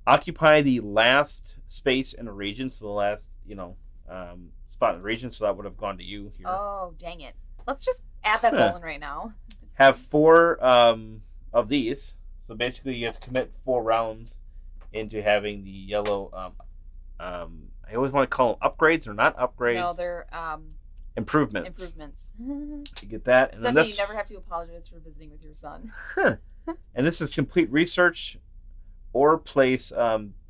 Occupy the last space in a region, so the last, spot in the region, so that would have gone to you here. Oh, dang it. Let's just add that goal in right now. Have 4 of these. So basically you have to commit 4 rounds into having the yellow, I always want to call them upgrades. They're not upgrades. No, they're improvements. You get that. And Stephanie, then you never have to apologize for visiting with your son. And this is complete research or place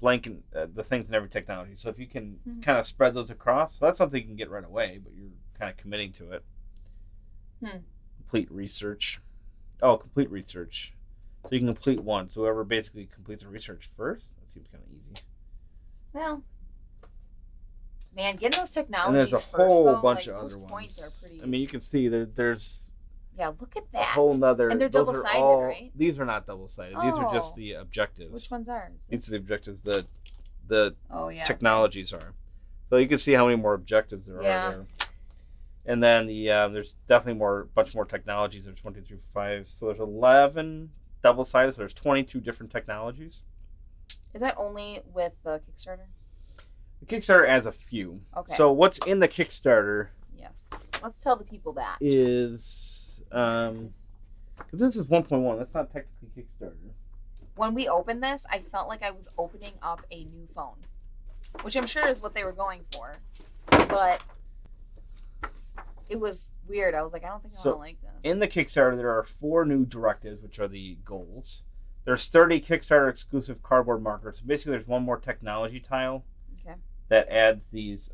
blank the things in every technology. So if you can kind of spread those across, so that's something you can get right away, but you're kind of committing to it. Complete research. Oh, complete research. So you can complete 1. So whoever basically completes the research first, that seems kind of easy. Well, man, getting those technologies and there's a first, whole though, bunch of those other points ones. are pretty. I mean, you can see there's. Yeah, look at that. A whole nother. And they're double-sided, right? These are not double-sided. These are just the objectives. Which ones are? These are the objectives. The technologies are. So you can see how many more objectives there are there. And then there's definitely bunch more technologies. There's 1, 2, 3, 4, 5. So there's 11 double-sided. So there's 22 different technologies. Is that only with the Kickstarter? The Kickstarter adds a few. Okay. So what's in the Kickstarter? Yes. Let's tell the people that. Is because this is 1.1. That's not technically Kickstarter. When we opened this, I felt like I was opening up a new phone, which I'm sure is what they were going for. But it was weird. I was like, I don't think I want to like this. In the Kickstarter, there are 4 new directives, which are the goals. There's 30 Kickstarter exclusive cardboard markers. So basically, there's 1 more technology tile that adds these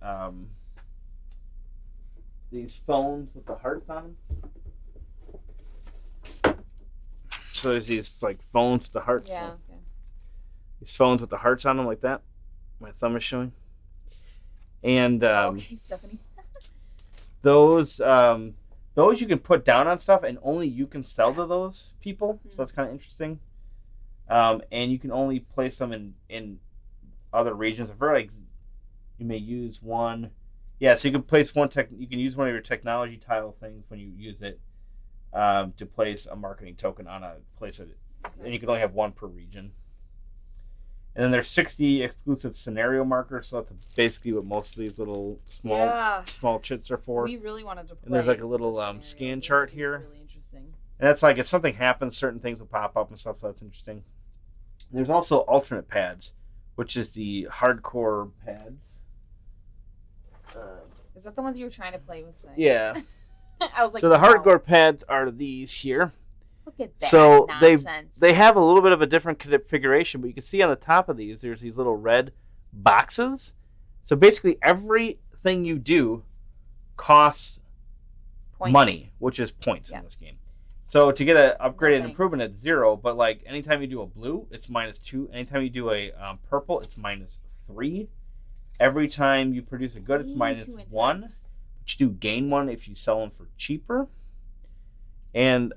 phones with the hearts on them. So there's these phones with the hearts. Yeah. Okay. These phones with the hearts on them like that. My thumb is showing. And okay, Stephanie. those those you can put down on stuff, and only you can sell to those people. So that's kind of interesting. And you can only place them in other regions. You may use one. Yeah, so you can place one you can use one of your technology tile things when you use it to place a marketing token on a place of it. And you can only have one per region. And then there's 60 exclusive scenario markers, so that's basically what most of these little small chits are for. We really wanted to play. And there's like a little scan chart here. Really interesting. And that's like if something happens, certain things will pop up and stuff, so that's interesting. There's also alternate pads, which is the hardcore pads. Is that the ones you were trying to play with today? Yeah. I was like, so the hardcore pads are these here. Look at that so nonsense. they have a little bit of a different configuration, but you can see on the top of these, there's these little red boxes. So basically everything you do costs money, which is points in this game. So to get an upgraded improvement, it's 0, but like anytime you do a blue, it's -2. Anytime you do a purple, it's -3. Every time you produce a good, it's -1. But you do gain 1 if you sell them for cheaper. And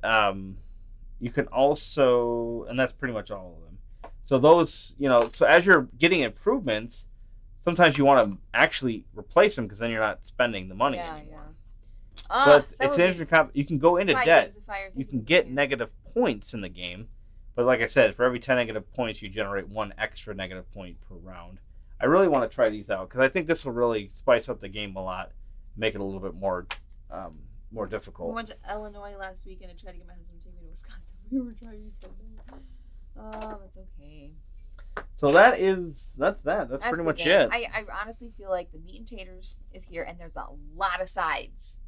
you can also, and that's pretty much all of them. So those, so as you're getting improvements, sometimes you want to actually replace them because then you're not spending the money anymore. So it's an interesting you can go into debt. You can get negative points in the game. But like I said, for every 10 negative points, you generate 1 extra negative point per round. I really want to try these out because I think this will really spice up the game a lot, make it a little bit more difficult. We went to Illinois last week and I tried to get my husband to take me to Wisconsin. We were driving so bad. Oh, that's okay. So that's pretty much it. I honestly feel like the meat and taters is here, and there's a lot of sides.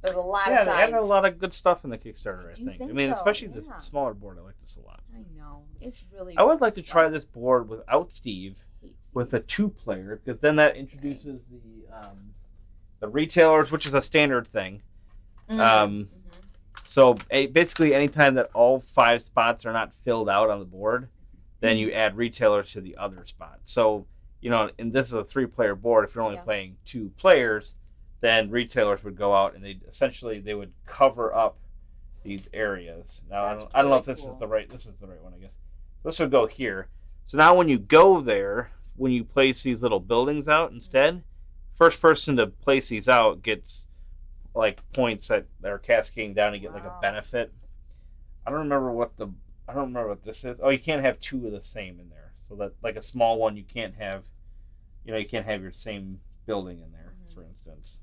There's a lot of sides. Yeah, they have a lot of good stuff in the Kickstarter, I think. I mean, so. especially the smaller board. I like this a lot. I know. It's really I would like to try this board without Steve, with a 2-player, because then that introduces the retailers, which is a standard thing. So basically, anytime that all 5 spots are not filled out on the board, then you add retailers to the other spots. So, and this is a 3-player board. If you're only playing 2 players, then retailers would go out and they would cover up these areas. Now I don't know if this is the right one, I guess. This would go here. So now when you go there, when you place these little buildings out instead, first person to place these out gets like points that are cascading down to get like a benefit. I don't remember what this is. Oh, you can't have 2 of the same in there. So that like a small one, you can't have your same building in there, for instance.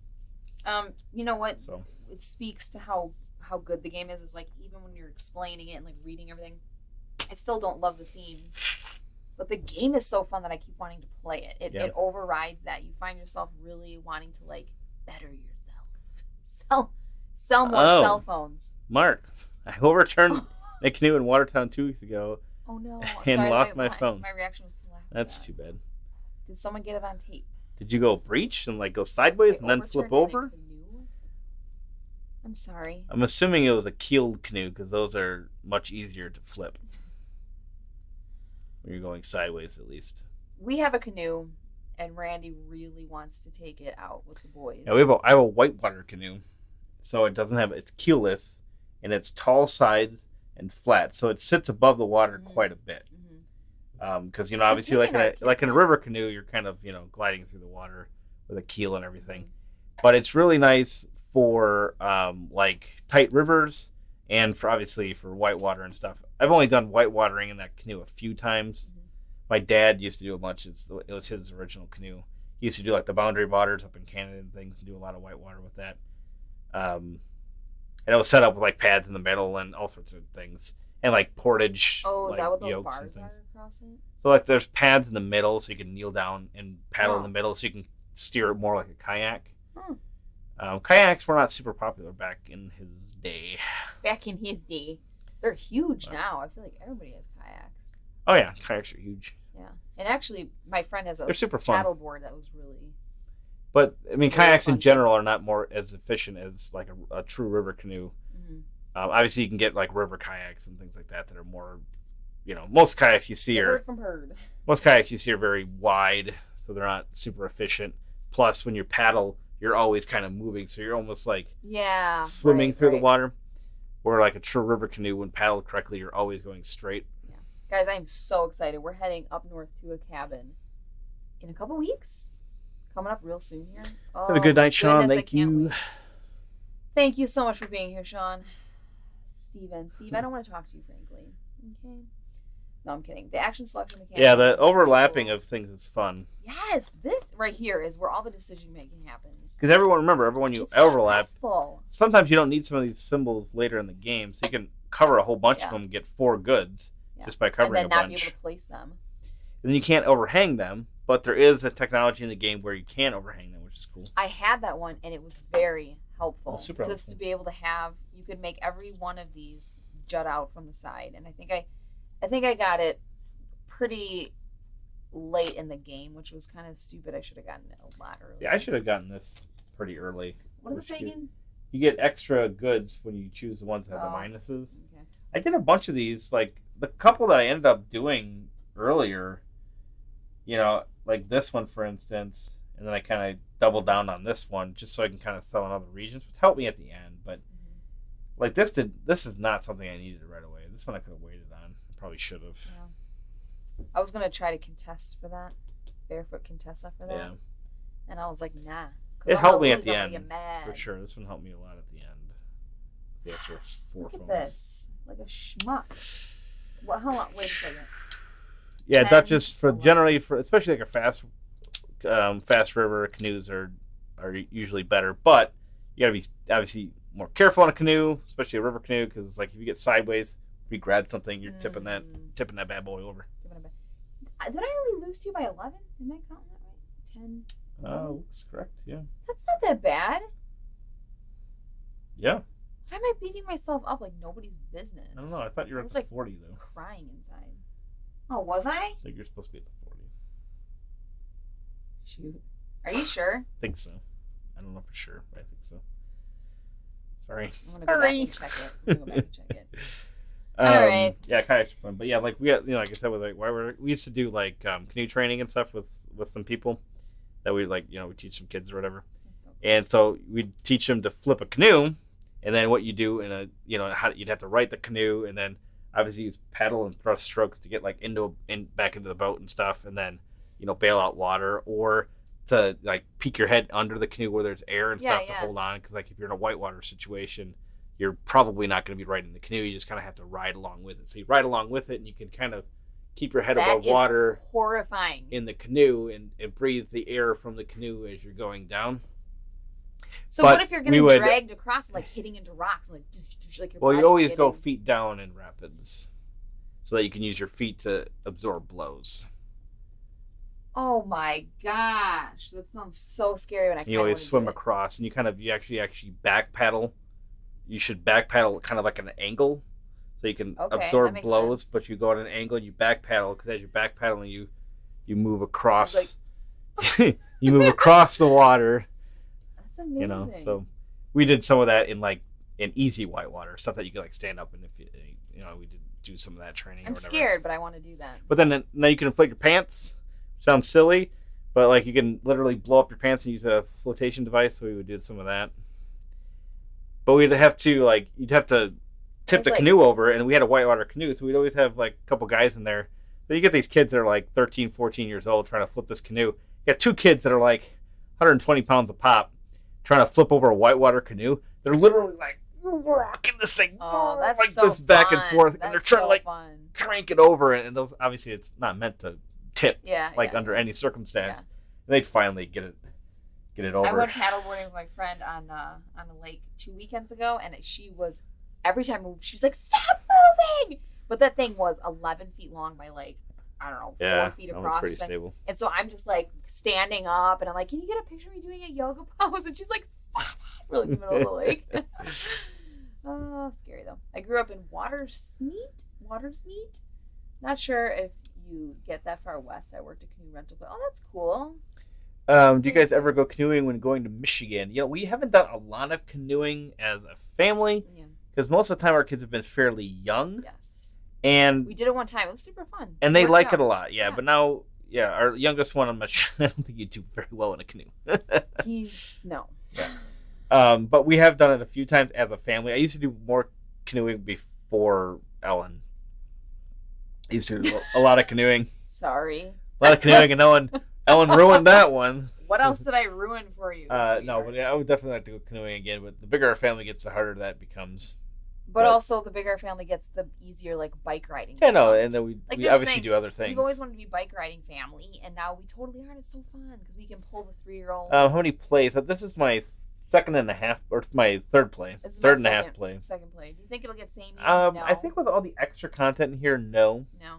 You know what? So it speaks to how good the game is. Is like even when you're explaining it and like reading everything, I still don't love the theme, but the game is so fun that I keep wanting to play it. It overrides that. You find yourself really wanting to like better yourself, sell more cell phones. Mark, I overturned a canoe in Watertown 2 weeks ago. Oh no! And lost my phone. My reaction was to laugh. That's too bad. Did someone get it on tape? Did you go breach and like go sideways and then flip over? I'm sorry. I'm assuming it was a keeled canoe because those are much easier to flip. When you're going sideways, at least. We have a canoe, and Randy really wants to take it out with the boys. Yeah, I have a whitewater canoe, so it's keelless, and it's tall sides and flat, so it sits above the water quite a bit. Because obviously, like in a river canoe, you're kind of gliding through the water with a keel and everything. But it's really nice for like tight rivers and for obviously for whitewater and stuff. I've only done whitewatering in that canoe a few times. My dad used to do a bunch. It was his original canoe. He used to do like the boundary waters up in Canada and things, and do a lot of whitewater with that. And it was set up with like pads in the middle and all sorts of things. And like portage. Oh, is that what those bars are across it? So like there's pads in the middle so you can kneel down and paddle in the middle so you can steer it more like a kayak. Kayaks were not super popular back in his day. They're huge now. I feel like everybody has kayaks. Oh yeah, kayaks are huge. Yeah, and actually my friend has They're super fun. paddleboard that was really... But I mean, kayaks in general are not more as efficient as like a true river canoe. Obviously, you can get like river kayaks and things like that are more, most kayaks you see most kayaks you see are very wide, so they're not super efficient. Plus, when you paddle you're always kind of moving, so you're almost like swimming through the water. Or like a true river canoe, when paddled correctly, you're always going straight. Yeah. Guys, I'm so excited. We're heading up north to a cabin in a couple weeks. Coming up real soon here. Oh, have a good night, Sean. Thank you. Wait. Thank you so much for being here, Sean. Steve, I don't want to talk to you, frankly. Okay. No, I'm kidding. The action selection mechanics. Yeah, the overlapping of things is fun. Yes, this right here is where all the decision making happens. Because everyone you overlap. Stressful. Sometimes you don't need some of these symbols later in the game, so you can cover a whole bunch of them and get 4 goods just by covering a bunch. And then not be able to place them. And then you can't overhang them, but there is a technology in the game where you can overhang them, which is cool. I had that one, and it was very helpful. Oh, super just helpful. to be able to have, you could make every one of these jut out from the side, and I think I got it pretty late in the game, which was kind of stupid. I should have gotten it a lot earlier. Yeah, I should have gotten this pretty early. What does it say again? You get extra goods when you choose the ones that have the minuses. Okay. I did a bunch of these, like the couple that I ended up doing earlier, like this one, for instance, and then I kind of doubled down on this one just so I can kind of sell in other regions, which helped me at the end. But like this is not something I needed right away. This one I could have waited on. I probably should have. Yeah. I was gonna try to contest for that, barefoot contessa for that, and I was like, nah. It helped me at the end, for sure. This one helped me a lot at the end. The extra 4 Look at this, like a schmuck. Well, hold on, wait a second. Yeah, Duchess generally especially like a fast river canoes are usually better, but you gotta be obviously more careful on a canoe, especially a river canoe, because it's like if you get sideways, if you grab something, you're tipping that bad boy over. Did I only lose to you by 11? Am I counting that right? 10. Looks correct. Yeah. That's not that bad. Yeah. Why am I beating myself up like nobody's business? I don't know. I thought you were at the 40 though. Crying inside. Oh, was I? I think you're supposed to be at the 40. Shoot. Are you sure? I think so. I don't know for sure, but I think so. Sorry. I'm gonna go back and check it. All right. Yeah, kayaks are fun, but yeah, like we got, like I said, with we used to do like canoe training and stuff with some people that we we teach some kids or whatever, and so we'd teach them to flip a canoe, and then what you do in a how you'd have to right the canoe, and then obviously use paddle and thrust strokes to get like back into the boat and stuff, and then bail out water, or to like peek your head under the canoe where there's air and stuff to hold on, because like if you're in a whitewater situation, you're probably not going to be riding the canoe. You just kind of have to ride along with it. So you ride along with it, and you can kind of keep your head above water. Horrifying. In the canoe, and breathe the air from the canoe as you're going down. So what if you're getting dragged across, like hitting into rocks, like your Well, you always go feet down in rapids, so that you can use your feet to absorb blows. Oh my gosh, that sounds so scary. When you always swim across, and you actually back paddle. You should back paddle kind of like an angle, so you can absorb blows. Sense. But you go at an angle, and you back paddle, because as you're back paddling, you move across. You move across the water. That's amazing. So we did some of that in easy whitewater, stuff that you could like stand up, and if we did do some of that training. I'm scared, but I want to do that. But then now you can inflate your pants. Sounds silly, but like you can literally blow up your pants and use a flotation device. So we would do some of that. But we'd have to you'd have to tip the canoe over, and we had a whitewater canoe, so we'd always have like a couple guys in there. So you get these kids that are like 13, 14 years old trying to flip this canoe. You got 2 kids that are like 120 pounds a pop trying to flip over a whitewater canoe. They're literally like rocking this thing that's this back and forth, and they're trying to crank it over, and those obviously it's not meant to tip under any circumstance. And they'd finally get it over. I went paddleboarding with my friend on the lake 2 weekends ago, and she was, every time I moved, she was like, "Stop moving!" But that thing was 11 feet long by 4 feet across. Pretty stable. And so I'm just like standing up, and I'm like, "Can you get a picture of me doing a yoga pose?" And she's like, "Stop it!" Really in the middle of the lake. Oh, scary though. I grew up in Watersmeet. Not sure if you get that far west. I worked at canoe rental, but that's cool. Do you guys ever go canoeing when going to Michigan? We haven't done a lot of canoeing as a family, because most of the time our kids have been fairly young. Yes. And we did it one time. It was super fun. And they like it a lot, yeah. But now, our youngest one, I'm not sure. I don't think he'd do very well in a canoe. No. But we have done it a few times as a family. I used to do more canoeing before Ellen. I used to do a lot of canoeing. Sorry. A lot of canoeing, and Ellen ruined that one. What else did I ruin for you? No, but I would definitely like to go canoeing again. But the bigger our family gets, the harder that becomes. But also, the bigger our family gets, the easier like bike riding. Yeah, no, and then we there's obviously do other things. We've always wanted to be a bike riding family, and now we totally are. And it's so fun because we can pull the 3-year-old. How many plays? This is my second and a half, or my third play. Third and a half play. Second play. Do you think it'll get samey? No. No. I think with all the extra content in here, no. No.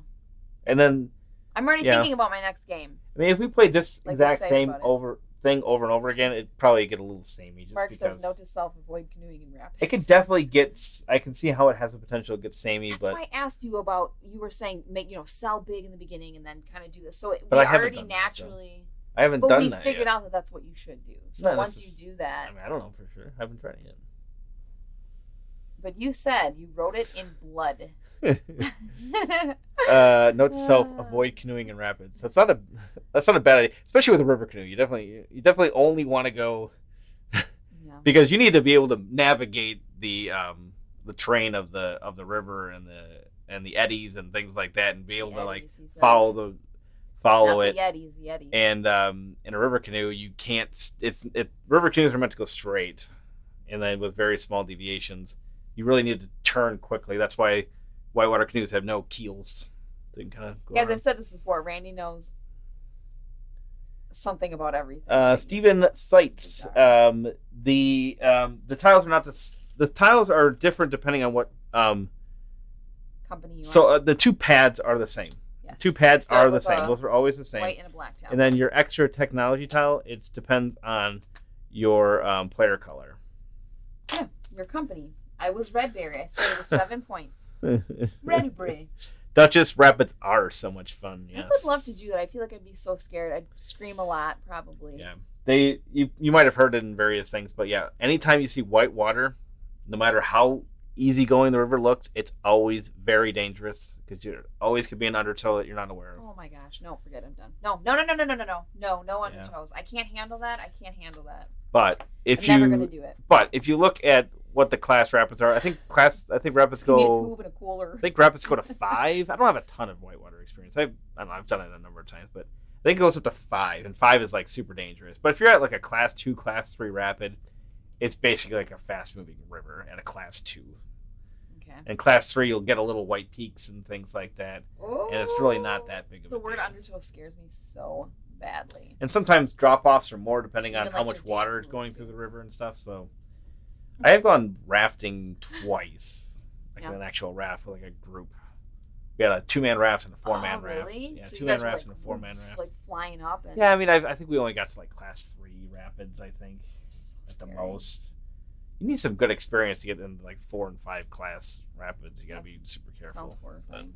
And then I'm already thinking about my next game. I mean, if we played this Like, exact same about thing over and over again, it'd probably get a little samey. Just Mark because says, note to self, avoid canoeing and rapids. it could definitely get. I can see how it has the potential to get samey, That's but why I asked you about. You were saying sell big in the beginning and then kind of do this. So But we I haven't already done that, naturally. I haven't But done we that figured yet. out that that's what you should do. So No, once you do that. I mean, I don't know for sure. I haven't tried it yet. But you said you wrote it in blood. Note to self: avoid canoeing in rapids. That's not a bad idea, especially with a river canoe. You definitely only want to go because you need to be able to navigate the terrain of the river and the eddies and things like that, and be able to like follow it. The eddies. And in a river canoe, you can't. River canoes are meant to go straight, and then with very small deviations, you really need to turn quickly. That's why whitewater canoes have no keels. So you can kind of go Guys, around. I've said this before. Randy knows something about everything. Stephen cites the tiles are not the tiles are different depending on what company you so the two pads are the same. Yeah. Two pads are the with same. Those are always the same. White and a black tile. And then your extra technology tile, it depends on your player color. Yeah, your company. I was Redberry. I started with 7 points. Redberry. Duchess Rapids are so much fun. Yes. I would love to do that. I feel like I'd be so scared. I'd scream a lot, probably. Yeah. You might have heard it in various things, but yeah, anytime you see white water, no matter how easygoing the river looks, it's always very dangerous because you always could be an undertow that you're not aware of. Oh my gosh. No, forget it. I'm done. No undertows. I can't handle that. But I'm never gonna do it. But if you look at what the class rapids are, I think rapids Give me a go. tube and a cooler. I think rapids go to 5. I don't have a ton of whitewater experience. I don't know. I've done it a number of times, but I think it goes up to 5, and 5 is like super dangerous. But if you're at like a class 2, class 3 rapid, it's basically like a fast moving river at a class 2. Okay. And class 3, you'll get a little white peaks and things like that, and it's really not that big of a deal. The word undertow scares me so badly. And sometimes drop-offs are more depending Steven on how likes much her water dance is going moves, through too. the river and stuff. So I have gone rafting twice, like an actual raft with like a group. We had a 2-man raft and a 4-man raft. Really? Yeah, So 2-man raft and a 4-man raft. Like flying up. And Yeah, I mean, I think we only got to like class 3 rapids, I think, at the most. You need some good experience to get into like 4 and 5 class rapids. You gotta be super careful. Sounds horrifying.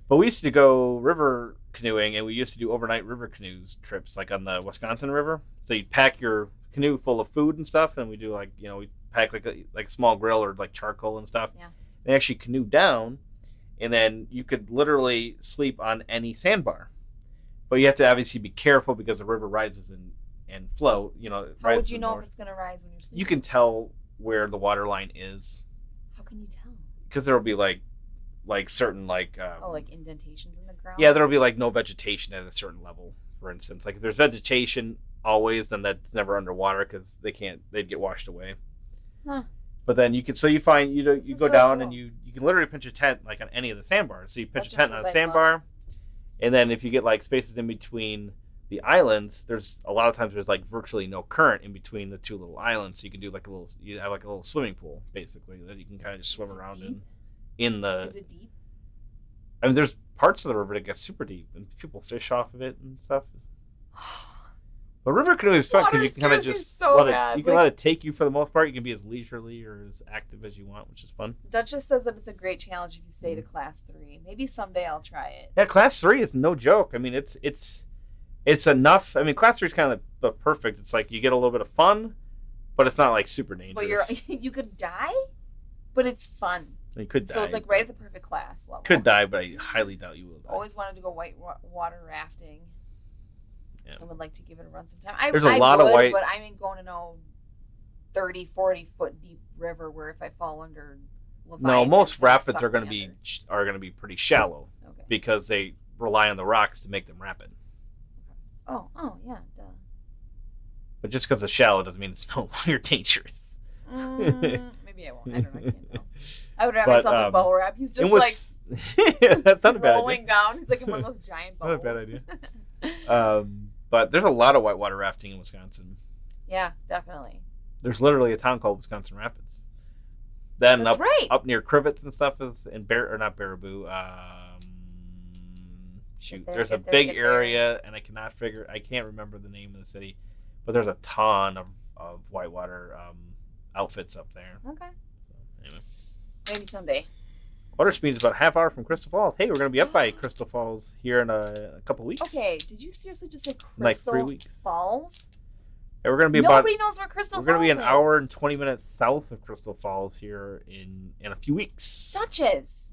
But we used to go river canoeing, and we used to do overnight river canoes trips, like on the Wisconsin River. So you'd pack your canoe full of food and stuff, and we do like we pack like a small grill or like charcoal and stuff. Yeah. They actually canoe down, and then you could literally sleep on any sandbar. But you have to obviously be careful because the river rises and flow. How would you know if it's gonna rise when you're sleeping? You can tell where the water line is. How can you tell? Because there will be like certain like indentations in the ground. Yeah, there will be like no vegetation at a certain level. For instance, like if there's vegetation always, then that's never underwater because they'd get washed away. Huh. But then you go down and you can literally pitch a tent like on any of the sandbars. So you pitch a tent on a sandbar, and then if you get like spaces in between the islands, there's a lot of times there's like virtually no current in between the two little islands, so you can do like you have like a little swimming pool basically that you can kind of just swim around in the. Is it deep? I mean, there's parts of the river that get super deep, and people fish off of it and stuff. But river canoeing is fun because you can kind of just let it take you for the most part. You can be as leisurely or as active as you want, which is fun. Duchess says that it's a great challenge if you stay to class 3. Maybe someday I'll try it. Yeah, class 3 is no joke. I mean, it's enough. I mean, class 3 is kind of the perfect. It's like you get a little bit of fun, but it's not like super dangerous. But you could die, but it's fun. You could die. So it's like right at the perfect class level. Could die, but I highly doubt you will die. Always wanted to go white water rafting. Yeah. I would like to give it a run sometime. There's a lot of white, but I ain't going to no 30, 40 foot deep river where if I fall under Leviathan, no, most rapids suck are going me to be pretty shallow Okay. because they rely on the rocks to make them rapid. Oh, yeah, duh. But just because it's shallow doesn't mean it's no longer dangerous. Maybe I won't. I don't know. I can't tell. I would wrap myself in bubble wrap. He's just that's not a bad idea. rolling down. He's like in one of those giant bubbles. Not a bad idea. But there's a lot of whitewater rafting in Wisconsin. Yeah, definitely. There's literally a town called Wisconsin Rapids. Then That's right. up near Crivets and stuff is in not Baraboo. There's a big area, and I can't remember the name of the city, but there's a ton of whitewater outfits up there. Okay. So, anyway. Maybe someday. Waterspeed is about a half hour from Crystal Falls. Hey, we're going to be up by Crystal Falls here in a couple weeks. Okay, did you seriously just say Crystal 3 weeks. Falls? Yeah, we're going to be Nobody knows where Crystal Falls is. We're going to be an hour and 20 minutes south of Crystal Falls here in a few weeks. Duchess,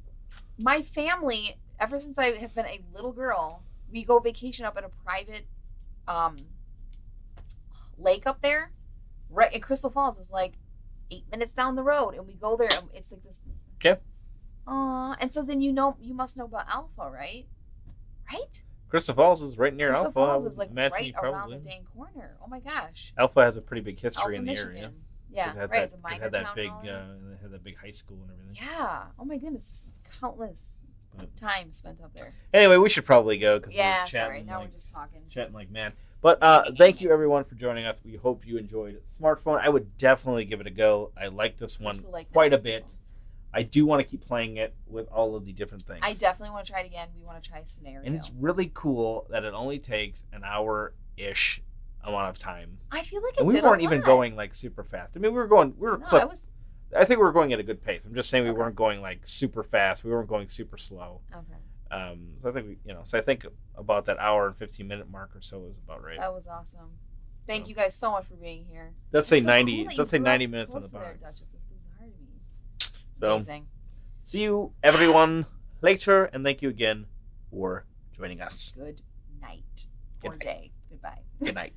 my family, ever since I have been a little girl, we go vacation up at a private lake up there. Right in Crystal Falls is like 8 minutes down the road, and we go there. And it's like this. Okay. And so then you must know about Alpha, right? Right? Crystal Falls is right near Crystal Alpha. Falls is like right probably. around the dang corner. Oh my gosh. Alpha has a pretty big history Alpha, in the Michigan. area. Yeah, right. It's a minor town. They had that big high school and everything. Yeah. Oh my goodness. Countless time spent up there. Anyway, we should probably go. Yeah, sorry. Now we're just talking. Chatting like man. But thank you everyone for joining us. We hope you enjoyed Smartphone. I would definitely give it a go. I like this one quite a bit. I do want to keep playing it with all of the different things. I definitely want to try it again. We want to try Scenario. And it's really cool that it only takes an hour-ish amount of time. I feel like and we weren't even going like super fast. I mean, I think we were going at a good pace. I'm just saying we weren't going like super fast. We weren't going super slow. Okay. So I think I think about that hour and 15-minute mark or so is about right. That was awesome. Thank you guys so much for being here. Let's say 90. Let's say 90 minutes on the box. Duchess. It's bizarre to me. So, amazing. See you everyone later, and thank you again for joining us. Good night or day. Goodbye. Good night.